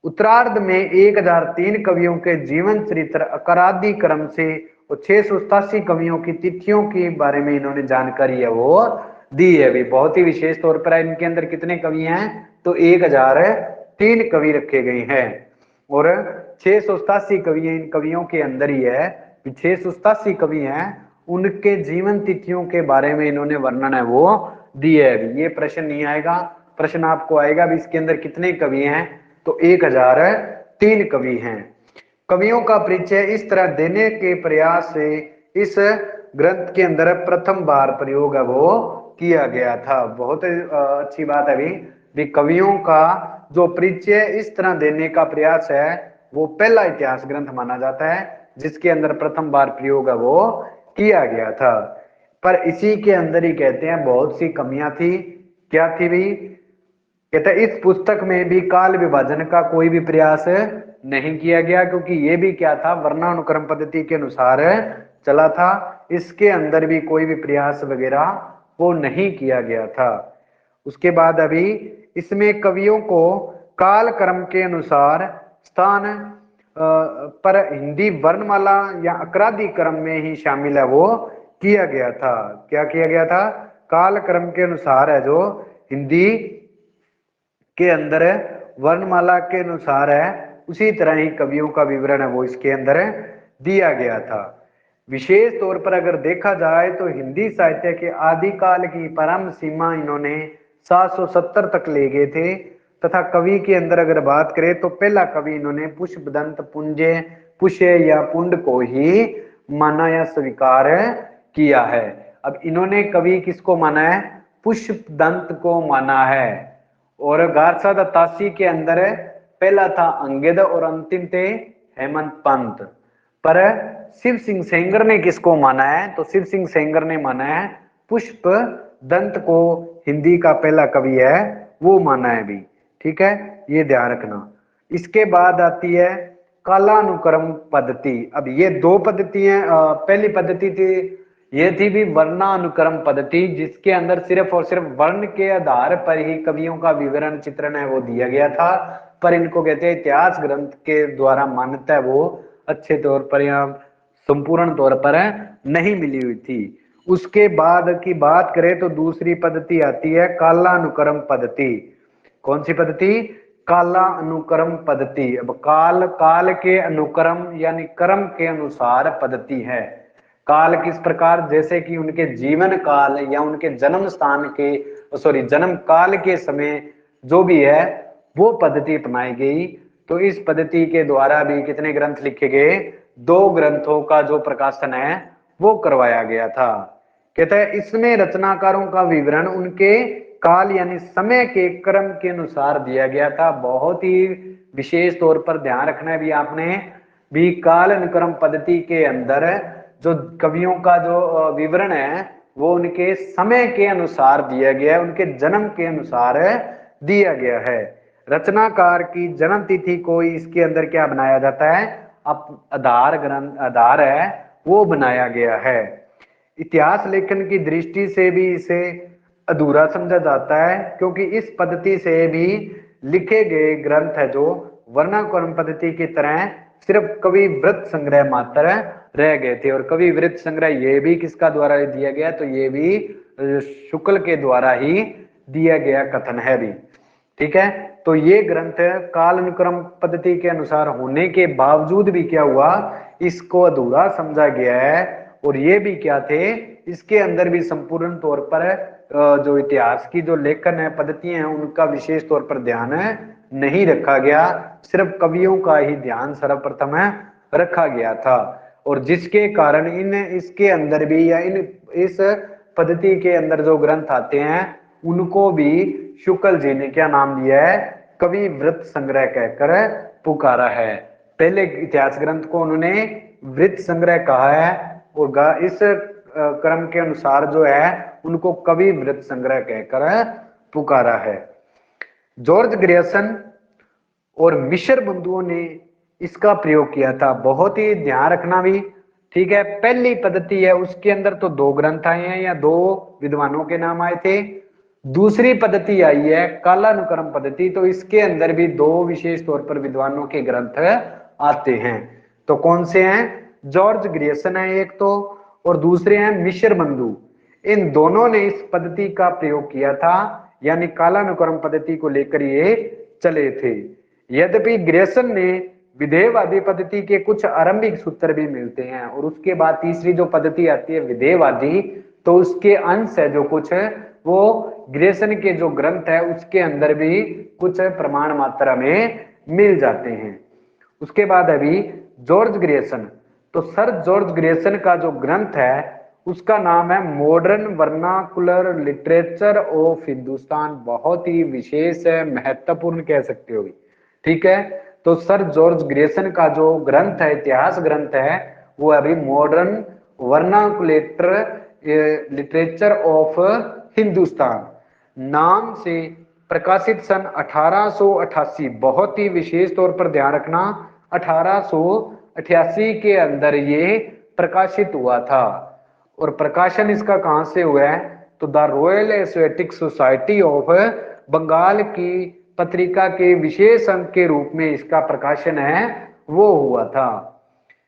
उत्तरार्ध में 1003 कवियों के जीवन चरित्र अकारादि क्रम से और 687 कवियों की तिथियों के बारे में इन्होंने जानकारी है वो दी है। भी बहुत ही विशेष तौर पर इनके अंदर कितने कवि हैं, तो 1003 कवि रखे गए हैं और 687 कवि इन कवियों के अंदर ही है। 687 कवि हैं, उनके जीवन तिथियों के बारे में इन्होंने वर्णन है वो दिए है। ये प्रश्न नहीं आएगा, प्रश्न आपको आएगा भी इसके अंदर कितने कवि हैं, तो 1003 कवि हैं। कवियों का परिचय इस तरह देने के प्रयास से इस ग्रंथ के अंदर प्रथम बार प्रयोग है वो किया गया था। बहुत अच्छी बात है भी कवियों का जो परिचय इस तरह देने का प्रयास है वो पहला इतिहास ग्रंथ माना जाता है जिसके अंदर प्रथम बार प्रयोग है वो किया गया था। पर इसी के अंदर ही कहते हैं बहुत सी कमियां थी। क्या थी भी, कहते हैं इस पुस्तक में भी काल विभाजन का कोई भी प्रयास नहीं किया गया, क्योंकि ये भी क्या था, वर्णानुक्रम पद्धति के अनुसार चला था। इसके अंदर भी कोई भी प्रयास वगैरह वो नहीं किया गया था। उसके बाद अभी इसमें कवियों को काल क्रम के अनुसार स्थान पर हिंदी वर्णमाला या अकरादी क्रम में ही शामिल है वो किया गया था। क्या किया गया था, काल क्रम के अनुसार है जो हिंदी के अंदर वर्णमाला के अनुसार है उसी तरह ही कवियों का विवरण है वो इसके अंदर दिया गया था। विशेष तौर पर अगर देखा जाए तो हिंदी साहित्य के आदिकाल की परम सीमा इन्होंने 770 तक ले गए थे तथा कवि के अंदर अगर बात करें तो पहला कवि इन्होंने पुष्पदंत पुंजे पुष्य या पुंड को ही माना या स्वीकार किया है। अब इन्होंने कवि किसको माना है, पुष्पदंत को माना है। और गारसा दत्तासी के अंदर पहला था अंगिद और अंतिम थे हेमंत पंत। पर शिव सिंह सेंगर ने किसको माना है, तो शिव सिंह सेंगर ने माना है पुष्प दंत को हिंदी का पहला कवि है वो माना है भी। ठीक है, ये ध्यान रखना। इसके बाद आती है कालानुक्रम पद्धति। अब ये दो पद्धतियां, पहली पद्धति थी ये थी भी वर्णानुक्रम पद्धति जिसके अंदर सिर्फ और सिर्फ वर्ण के आधार पर ही कवियों का विवरण चित्रण है वो दिया गया था। पर इनको कहते हैं इतिहास ग्रंथ के द्वारा मान्यता है वो अच्छे तौर पर या संपूर्ण तौर पर नहीं मिली हुई थी। उसके बाद की बात करें तो दूसरी पद्धति आती है कालानुक्रम पद्धति। कौन सी पद्धति, कालानुक्रम पद्धति। अब काल के अनुक्रम यानी क्रम के अनुसार पद्धति है। काल किस प्रकार, जैसे कि उनके जीवन काल या उनके जन्म स्थान के जन्म काल के समय जो भी है वो पद्धति अपनाई गई। तो इस पद्धति के द्वारा भी कितने ग्रंथ लिखे गए, 2 ग्रंथों का जो प्रकाशन है वो करवाया गया था। कहता है इसमें रचनाकारों का विवरण उनके काल यानी समय के क्रम के अनुसार दिया गया था। बहुत ही विशेष तौर पर ध्यान रखना है भी आपने भी काल अनुक्रम पद्धति के अंदर जो कवियों का जो विवरण है वो उनके समय के अनुसार दिया गया है, उनके जन्म के अनुसार दिया गया है। रचनाकार की जन्म तिथि को इसके अंदर क्या बनाया जाता है, अब आधार ग्रंथ आधार है वो बनाया गया है। इतिहास लेखन की दृष्टि से भी इसे अधूरा समझा जाता है, क्योंकि इस पद्धति से भी लिखे गए ग्रंथ है जो वर्णानुक्रम पद्धति की तरह सिर्फ कवि वृत्त संग्रह मात्र रह गए थे। और कवि वृत्त संग्रह ये भी किसका द्वारा दिया गया, तो ये भी शुक्ल के द्वारा ही दिया गया कथन है भी। ठीक है, तो ये ग्रंथ काल अनुक्रम पद्धति के अनुसार होने के बावजूद भी क्या हुआ, इसको अधूरा समझा गया है। और ये भी क्या थे, इसके अंदर भी संपूर्ण तौर पर जो इतिहास की जो लेखन है पद्धतियां हैं उनका विशेष तौर पर ध्यान नहीं रखा गया, सिर्फ कवियों का ही ध्यान सर्वप्रथम रखा गया था। और जिसके कारण इसके अंदर भी या इस पद्धति के अंदर जो ग्रंथ आते हैं उनको भी शुक्ल जी ने क्या नाम दिया है, कवि वृत्त संग्रह कहकर पुकारा है। पहले इतिहास ग्रंथ को उन्होंने वृत्त संग्रह कहा है और इस क्रम के अनुसार जो है उनको कवि वृत्त संग्रह कहकर पुकारा है। जॉर्ज ग्रियर्सन और मिश्र बंधुओं ने इसका प्रयोग किया था। बहुत ही ध्यान रखना भी, ठीक है। पहली पद्धति है उसके अंदर तो 2 ग्रंथ आए हैं या 2 विद्वानों के नाम आए थे। दूसरी पद्धति आई है कालानुक्रम पद्धति, तो इसके अंदर भी 2 विशेष तौर पर विद्वानों के ग्रंथ आते हैं। तो कौन से हैं, जॉर्ज ग्रियर्सन है एक तो, और दूसरे हैं मिश्र बंधु। इन दोनों ने इस पद्धति का प्रयोग किया था, यानी कालानुक्रम पद्धति को लेकर ये चले थे। यद्यपि ग्रियर्सन ने विधेयवादी पद्धति के कुछ आरंभिक सूत्र भी मिलते हैं, और उसके बाद तीसरी जो पद्धति आती है विधेयवादी, तो उसके अंश है जो कुछ वो ग्रियर्सन के जो ग्रंथ है उसके अंदर भी कुछ प्रमाण मात्रा में मिल जाते हैं। उसके बाद अभी जॉर्ज ग्रियर्सन, तो सर जॉर्ज ग्रियर्सन का जो ग्रंथ है उसका नाम है modern vernacular literature of Hindustan. बहुत ही विशेष है, महत्वपूर्ण कह सकते हो, ठीक है। तो सर जॉर्ज ग्रियर्सन का जो ग्रंथ है, इतिहास ग्रंथ है, वो अभी मॉडर्न वर्नाकुलेटर लिटरेचर ऑफ हिंदुस्तान नाम से प्रकाशित सन 1888, बहुत ही विशेष तौर पर ध्यान रखना 1888 के अंदर ये प्रकाशित हुआ था। और प्रकाशन इसका कहां से हुआ है, तो the Royal Asiatic Society of Bengal की पत्रिका के विशेष अंक के रूप में इसका प्रकाशन है वो हुआ था।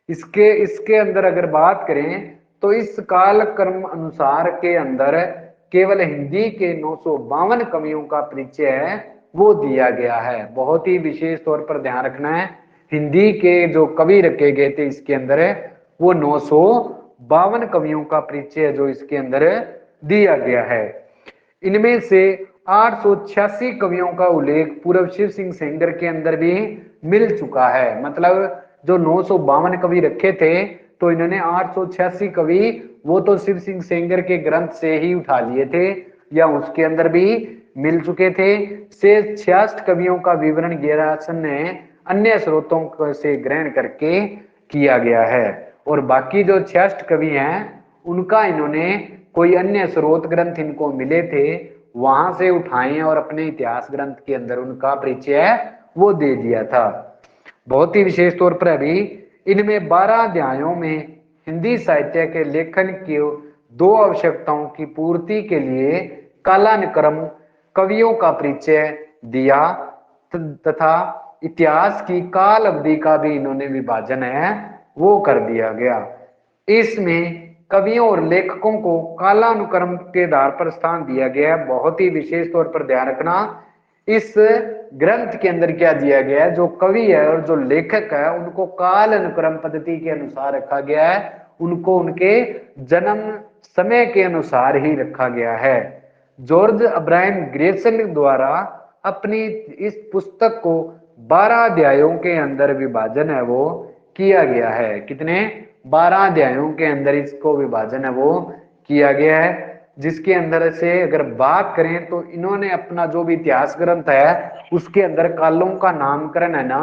इसके अंदर अगर बात करें तो इस काल क्रम अनुसार के अंदर केवल हिंदी के 952 कवियों का परिचय है वो दिया गया है। बहुत ही विशेष तौर पर ध्यान रखना है, हिंदी के जो कवि रखे गए थे इसके अंदर वो 952 कवियों का परिचय जो इसके अंदर दिया गया है। इनमें से 886 कवियों का उल्लेख पूर्व शिव सिंह सेंगर के अंदर भी मिल चुका है। मतलब जो 952 कवि रखे थे तो इन्होंने 886 कवि वो तो शिव सिंह सेंगर के ग्रंथ से ही उठा लिए थे या उसके अंदर भी मिल चुके थे। से 66 कवियों का विवरण ग्रियर्सन ने अन्य स्रोतों से ग्रहण करके किया गया है, और बाकी जो 66 कवि हैं उनका इन्होंने कोई अन्य स्रोत ग्रंथ इनको मिले थे वहां से उठाए और अपने इतिहास ग्रंथ के अंदर उनका परिचय वो दे दिया था। बहुत ही विशेष तौर पर अभी इनमें 12 अध्यायों में हिंदी साहित्य के लेखन की 2 आवश्यकताओं की पूर्ति के लिए कालानुक्रम कवियों का परिचय दिया तथा इतिहास की काल अवधि का भी इन्होंने विभाजन है वो कर दिया गया। इसमें कवियों और लेखकों को कालानुक्रम के आधार पर स्थान दिया गया है। बहुत ही विशेष तौर पर ध्यान रखना, इस ग्रंथ के अंदर क्या दिया गया है, जो कवि है और जो लेखक है उनको काल अनुक्रम पद्धति के अनुसार रखा गया है, उनको उनके जन्म समय के अनुसार ही रखा गया है। जॉर्ज अब्राहम ग्रियर्सन द्वारा अपनी इस पुस्तक को 12 अध्यायों के अंदर विभाजन है वो किया गया है। कितने, 12 अध्यायों के अंदर इसको विभाजन है वो किया गया है। जिसके अंदर से अगर बात करें तो इन्होंने अपना जो भी इतिहास ग्रंथ है उसके अंदर कालों का नामकरण है ना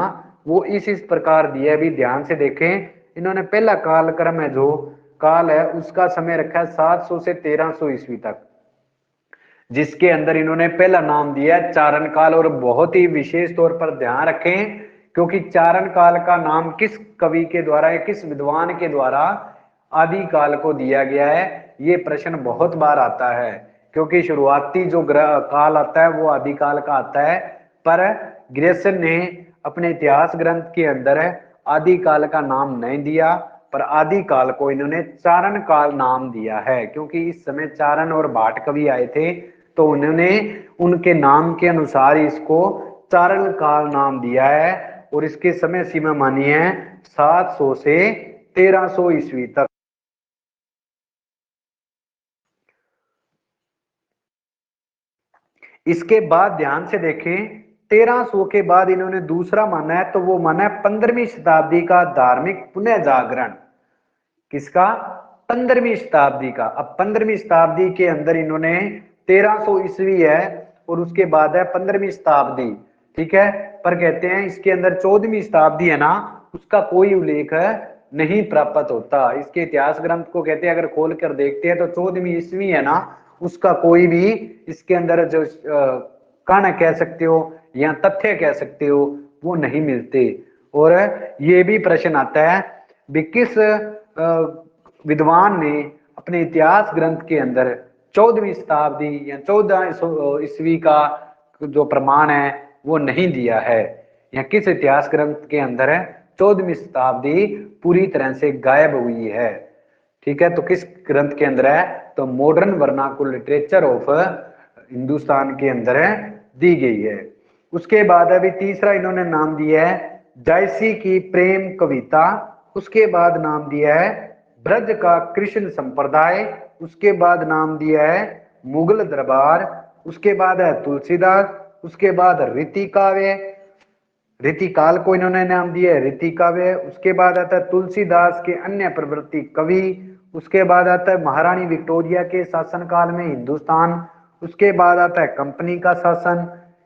वो इस प्रकार दिया है। भी ध्यान से देखें, इन्होंने पहला काल क्रम है जो काल है उसका समय रखा है 700 से 1300 ईस्वी तक, जिसके अंदर इन्होंने पहला नाम दिया है चारण काल। और बहुत ही विशेष तौर पर ध्यान रखें क्योंकि चारण काल का नाम किस कवि के द्वारा या किस विद्वान के द्वारा आदि काल को दिया गया है, ये प्रश्न बहुत बार आता है। क्योंकि शुरुआती जो काल आता है वो आदि काल का आता है, पर ग्रेसन ने अपने इतिहास ग्रंथ के अंदर आदि काल का नाम नहीं दिया, पर आदि काल को इन्होंने चारण काल नाम दिया है। क्योंकि इस समय चारण और भाट कवि आए थे तो उन्होंने उनके नाम के अनुसार इसको चारण काल नाम दिया है। और इसके समय सीमा मानी है 700 से 1300 ईस्वी तक। इसके बाद ध्यान से देखें 1300 के बाद इन्होंने दूसरा माना है, तो वो माना है 15वीं शताब्दी का धार्मिक पुनः जागरण। किसका? 15वीं शताब्दी का। अब 15वीं शताब्दी के अंदर इन्होंने 1300 ईस्वी है और उसके बाद है 15वीं शताब्दी, ठीक है। पर कहते हैं इसके अंदर 14वीं शताब्दी है ना उसका कोई उल्लेख नहीं प्राप्त होता। इसके इतिहास ग्रंथ को कहते हैं अगर खोल कर देखते हैं तो 14वीं ईस्वी है ना उसका कोई भी इसके अंदर जो कण कह सकते हो या तथ्य कह सकते हो वो नहीं मिलते। और ये भी प्रश्न आता है भी किस विद्वान ने अपने इतिहास ग्रंथ के अंदर 14वीं शताब्दी या 14 ईस्वी का जो प्रमाण है वो नहीं दिया है, या किस इतिहास ग्रंथ के अंदर है 14वीं शताब्दी पूरी तरह से गायब हुई है, ठीक है। तो किस ग्रंथ के अंदर है? तो modern vernacular literature of Hindustan के अंदर है दी गई है। उसके बाद अभी तीसरा इन्होंने नाम दिया है जायसी की प्रेम कविता। उसके बाद नाम दिया है ब्रज का कृष्ण संप्रदाय। उसके बाद नाम दिया है मुगल दरबार। उसके बाद है तुलसीदास। उसके बाद रीति काव्य, रीति काल को इन्होंने नाम दिया है रीति काव्य। उसके बाद आता है तुलसीदास के अन्य प्रवृत्ति कवि। उसके बाद आता है महारानी विक्टोरिया के शासनकाल में हिंदुस्तान। उसके बाद आता है कंपनी का शासन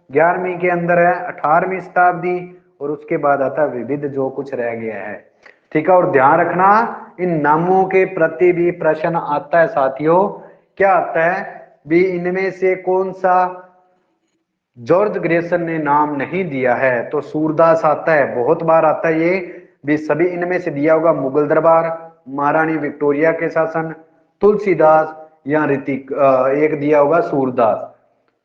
11वीं के अंदर है 18वीं शताब्दी। और उसके बाद आता है विविध जो कुछ रह गया है, ठीक है। और ध्यान रखना इन नामों के प्रति भी प्रश्न आता है साथियों। क्या आता है भी इनमें से कौन सा जॉर्ज ग्रेसन ने नाम नहीं दिया है? तो सूरदास आता है, बहुत बार आता है ये भी। सभी इनमें से दिया होगा मुगल दरबार, महारानी विक्टोरिया के शासन, तुलसीदास या ऋतिक एक दिया होगा सूरदास।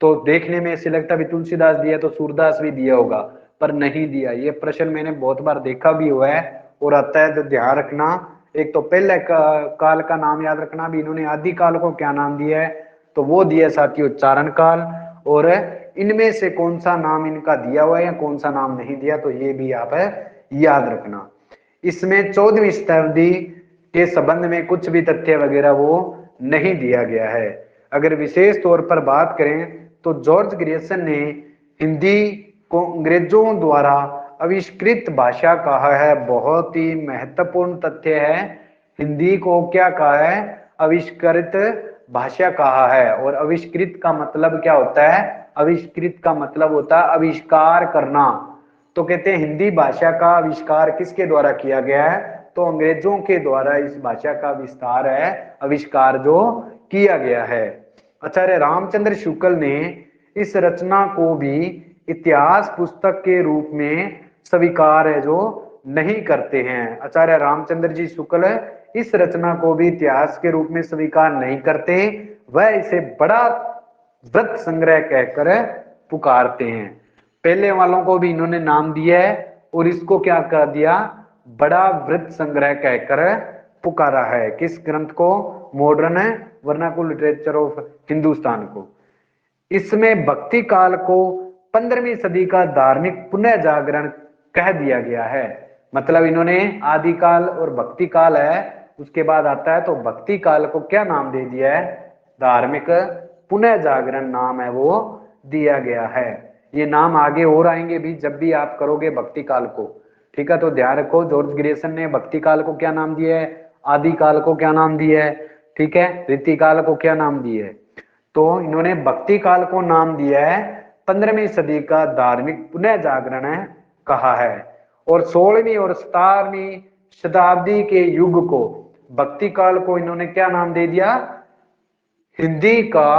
तो देखने में ऐसे लगता है भी तुलसीदास दिया तो सूरदास भी दिया होगा, पर नहीं दिया। ये प्रश्न मैंने बहुत बार देखा भी हुआ है और आता है। तो ध्यान रखना एक तो पहले काल का नाम याद रखना भी इन्होंने आदि काल को क्या नाम दिया है, तो वो दिया साथियों चारण काल। और इनमें से कौन सा नाम इनका दिया हुआ है या कौन सा नाम नहीं दिया, तो ये भी आप याद रखना। इसमें 14वीं शताब्दी के संबंध में कुछ भी तथ्य वगैरह वो नहीं दिया गया है। अगर विशेष तौर पर बात करें तो जॉर्ज ग्रेसन ने हिंदी को अंग्रेजों द्वारा आविष्कृत भाषा कहा है। बहुत ही महत्वपूर्ण तथ्य है, हिंदी को क्या कहा है? आविष्कृत भाषा कहा है। और आविष्कृत का मतलब क्या होता है? आविष्कृत का मतलब होता है आविष्कार करना। तो कहते हैं हिंदी भाषा का आविष्कार किसके द्वारा किया गया है? तो अंग्रेजों के द्वारा इस भाषा का विस्तार है, आविष्कार जो किया गया है। आचार्य रामचंद्र शुक्ल ने इस रचना को भी इतिहास पुस्तक के रूप में स्वीकार है जो नहीं करते हैं। आचार्य रामचंद्र जी शुक्ल इस रचना को भी इतिहास के रूप में स्वीकार नहीं करते, वह इसे बड़ा वृत्त संग्रह कहकर पुकारते हैं। पहले वालों को भी इन्होंने नाम दिया है और इसको क्या कर दिया? बड़ा वृत्त संग्रह कहकर पुकारा है। किस ग्रंथ को? Modern vernacular literature of Hindustan को। इसमें भक्ति काल को 15वीं सदी का धार्मिक पुनः जागरण कह दिया गया है। मतलब इन्होंने आदि काल और भक्ति काल है उसके बाद आता है, तो भक्ति काल को क्या नाम दे दिया है? धार्मिक पुनः जागरण नाम है वो दिया गया है। ये नाम आगे और आएंगे भी जब भी आप करोगे भक्ति काल को, ठीक है। तो ध्यान रखो जॉर्ज ग्रेसन ने भक्ति काल को क्या नाम दिया है, आदि काल को क्या नाम दिया है, ठीक है, रीति काल को क्या नाम दिया है? तो इन्होंने भक्ति काल को नाम दिया है 15वीं सदी का धार्मिक पुनः जागरण कहा है। और 16वीं और 17वीं शताब्दी के युग को, भक्ति काल को इन्होंने क्या नाम दे दिया? हिंदी का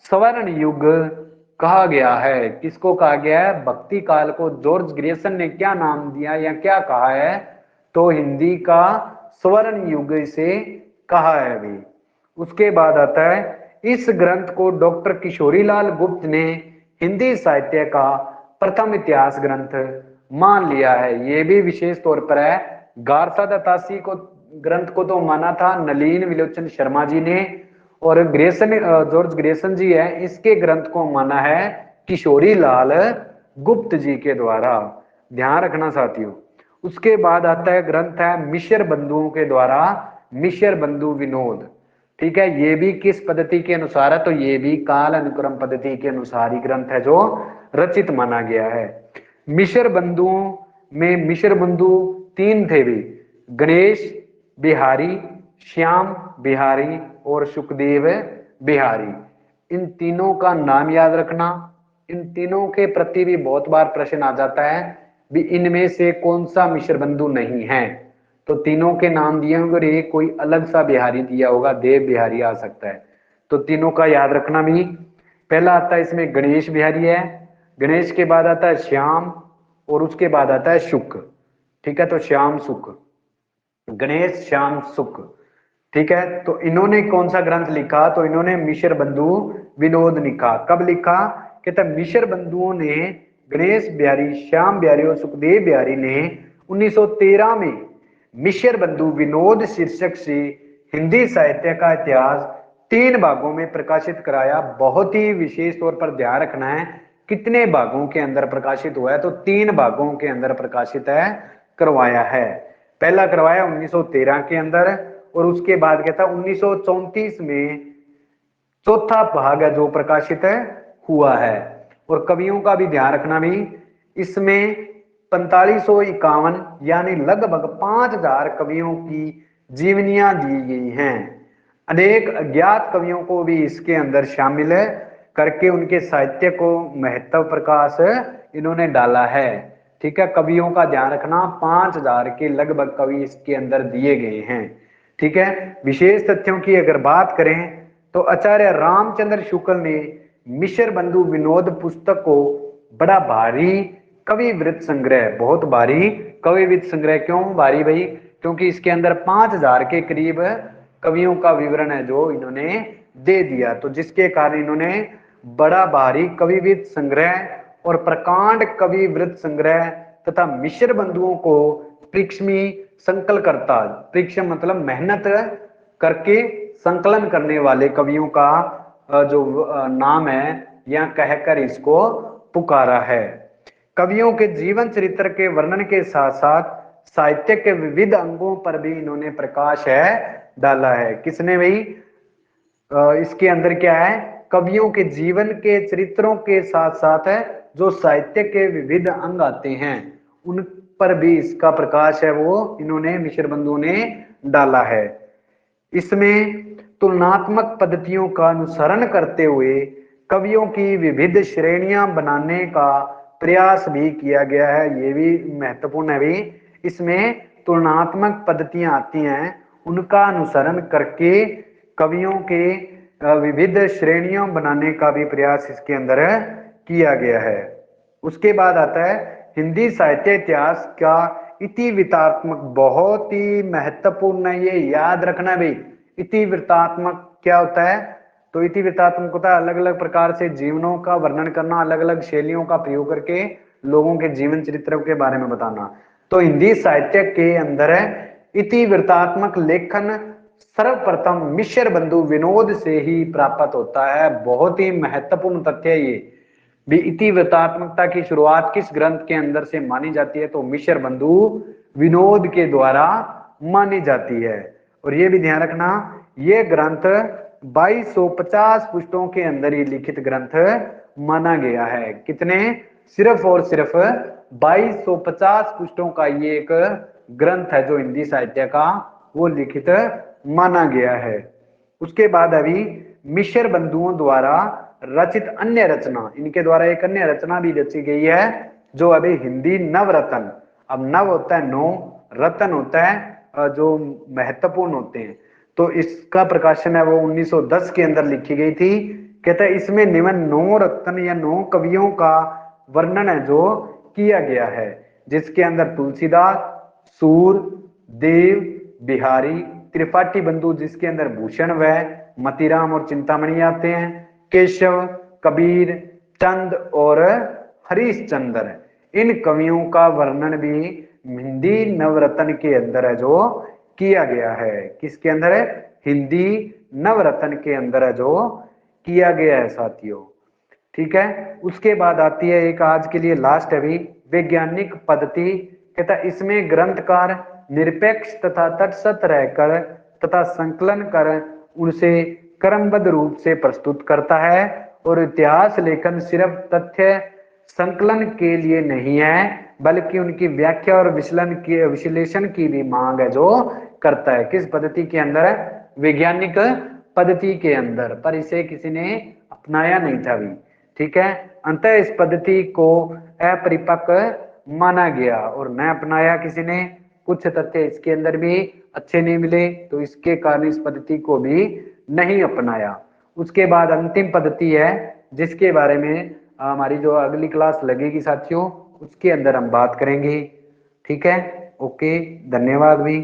स्वर्ण युग कहा गया है। किसको कहा गया है? भक्ति काल को जॉर्ज ग्रेसन ने क्या नाम दिया या क्या कहा है? तो हिंदी का स्वर्ण युग से कहा है अभी। उसके बाद आता है, इस ग्रंथ को डॉक्टर किशोरीलाल गुप्त ने हिंदी साहित्य का प्रथम इतिहास ग्रंथ मान लिया है। ये भी विशेष तौर पर है। गारसा दत्तासी को ग्रंथ को तो माना था नलिन विलोचन शर्मा जी ने, और ग्रेसन जॉर्ज ग्रेसन जी है, इसके ग्रंथ को माना है किशोरीलाल गुप्त जी के द्वारा। ध्यान रखना साथियों। उसके बाद आता है ग्रंथ है मिश्र बंधुओं के द्वारा, मिश्र बंधु विनोद। ठीक है, ये भी किस पद्धति के अनुसार है? तो ये भी काल अनुक्रम पद्धति के अनुसार ही ग्रंथ है जो रचित माना गया है। मिश्र बंधुओं में मिश्र बंधु 3 थे भी, गणेश बिहारी, श्याम बिहारी और सुखदेव बिहारी। इन तीनों का नाम याद रखना। इन तीनों के प्रति भी बहुत बार प्रश्न आ जाता है भी इनमें से कौन सा मिश्र बंधु नहीं है। तो तीनों के नाम दिए होंगे और ये कोई अलग सा बिहारी दिया होगा, देव बिहारी आ सकता है। तो तीनों का याद रखना भी। पहला आता है इसमें गणेश बिहारी है, गणेश के बाद आता है श्याम और उसके बाद आता है शुक। ठीक है, तो श्याम शुक, गणेश श्याम शुक। ठीक है, तो इन्होंने कौन सा ग्रंथ लिखा? तो इन्होंने मिश्र बंधु विनोद लिखा। कब लिखा? कहता मिश्र बंधुओं ने, गणेश बिहारी, श्याम बिहारी और सुखदेव बिहारी ने 1913 में मिश्र बंधु विनोद शीर्षक से हिंदी साहित्य का इतिहास 3 भागों में प्रकाशित कराया। बहुत ही विशेष तौर पर ध्यान रखना है कितने भागों के अंदर प्रकाशित हुआ है? तो 3 भागों के अंदर प्रकाशित है, करवाया है। पहला करवाया 1913 के अंदर, और उसके बाद क्या था 1934 में चौथा भाग है जो प्रकाशित है हुआ है। और कवियों का भी ध्यान रखना भी, इसमें 4551 यानी लगभग 5000 कवियों की जीवनियां दी गई हैं। अनेक अज्ञात कवियों को भी इसके अंदर शामिल करके उनके साहित्य को महत्व प्रकाश इन्होंने डाला है। ठीक है, कवियों का ध्यान रखना, 5000 के लगभग कवि इसके अंदर दिए गए हैं। ठीक है, विशेष तथ्यों की अगर बात करें तो आचार्य रामचंद्र शुक्ल ने मिश्र बंधु विनोद पुस्तक को बड़ा भारी कवि वृत्त संग्रह, बहुत भारी कवि वृत्त संग्रह, क्यों भारी भाई? क्योंकि इसके अंदर 5000 के करीब कवियों का विवरण है जो इन्होंने दे दिया। तो जिसके कारण इन्होंने बड़ा भारी कवि वृत्त संग्रह और प्रकांड कवि वृत्त संग्रह तथा मिश्र बंधुओं को पृक्ष्मी संकलन करता, पृक्ष्म मतलब मेहनत करके संकलन करने वाले कवियों का जो नाम है या कहकर इसको पुकारा है। कवियों के जीवन चरित्र के वर्णन के साथ साथ साहित्य के विविध अंगों पर भी इन्होंने प्रकाश है डाला है। किसने भाई? इसके अंदर क्या है? कवियों के जीवन के चरित्रों के साथ साथ है जो साहित्य के विविध अंग आते हैं उन पर भी इसका प्रकाश है वो इन्होंने मिश्र बंधुओं ने डाला है। इसमें तुलनात्मक पद्धतियों का अनुसरण करते हुए कवियों की विविध श्रेणियां बनाने का प्रयास भी किया गया है। ये भी महत्वपूर्ण है भी। इसमें तुलनात्मक पद्धतियां आती हैं, उनका अनुसरण करके कवियों के विविध श्रेणियों बनाने का भी प्रयास इसके अंदर किया गया है। उसके बाद आता है हिंदी साहित्य इतिहास का इतिवृत्तात्मक, बहुत ही महत्वपूर्ण है, ये याद रखना भी। इतिवृत्तात्मक क्या होता है? तो इतिवृत्तात्मक होता है अलग अलग प्रकार से जीवनों का वर्णन करना, अलग अलग शैलियों का प्रयोग करके लोगों के जीवन चरित्रों के बारे में बताना। तो हिंदी साहित्य के अंदर इतिवृत्तात्मक लेखन सर्वप्रथम मिश्र बंधु विनोद से ही प्राप्त होता है। बहुत ही महत्वपूर्ण तथ्य है ये भी। इतिवृत्तात्मकता की शुरुआत किस ग्रंथ के अंदर से मानी जाती है? तो मिश्र बंधु विनोद के द्वारा मानी जाती है। और ये भी ध्यान रखना, ये ग्रंथ 2250 पुस्तकों के अंदर ही लिखित ग्रंथ माना गया है। कितने? सिर्फ और सिर्फ 2250 पुस्तकों का ये एक ग्रंथ है जो हिंदी साहित्य का वो लिखित माना गया है। उसके बाद अभी मिश्र बंधुओं द्वारा रचित अन्य रचना, इनके द्वारा एक अन्य रचना भी रची गई है जो अभी हिंदी नवरत्न, अब नव होता है नौ, रत्न होता है जो महत्वपूर्ण होते हैं, तो इसका प्रकाशन है वो 1910 के अंदर लिखी गई थी। कहता है इसमें निम्न 9 रत्न या 9 कवियों का वर्णन है जो किया गया है, जिसके अंदर तुलसीदास, सूर, देव, बिहारी, त्रिपाठी बंधु जिसके अंदर भूषण व मतीराम और चिंतामणि आते हैं, केशव, कबीर, चंद और हरिश्चंद्र, इन कवियों का वर्णन भी हिंदी नवरत्न के अंदर है जो किया गया है। किसके अंदर है? हिंदी नवरत्न के अंदर है जो किया गया है साथियों। ठीक है, उसके बाद आती है एक आज के लिए लास्ट है भी वैज्ञानिक पद्धति। कहता इसमें ग्रंथकार निरपेक्ष तथा तटस्थ रहकर तथा संकलन कर उनसे क्रमबद्ध रूप से प्रस्तुत करता है, और इतिहास लेखन सिर्फ तथ्य संकलन के लिए नहीं है बल्कि उनकी व्याख्या और विश्लेषण की भी मांग है जो करता है। किस पद्धति के अंदर है? वैज्ञानिक पद्धति के अंदर, पर इसे किसी ने अपनाया नहीं था भी। ठीक है, अंततः इस पद्धति को अपरिपक्व माना गया और न अपनाया किसी ने, कुछ तथ्य इसके अंदर भी अच्छे नहीं मिले तो इसके कारण इस पद्धति को भी नहीं अपनाया। उसके बाद अंतिम पद्धति है जिसके बारे में हमारी जो अगली क्लास लगेगी साथियों उसके अंदर हम बात करेंगे। ठीक है, ओके, धन्यवाद भी।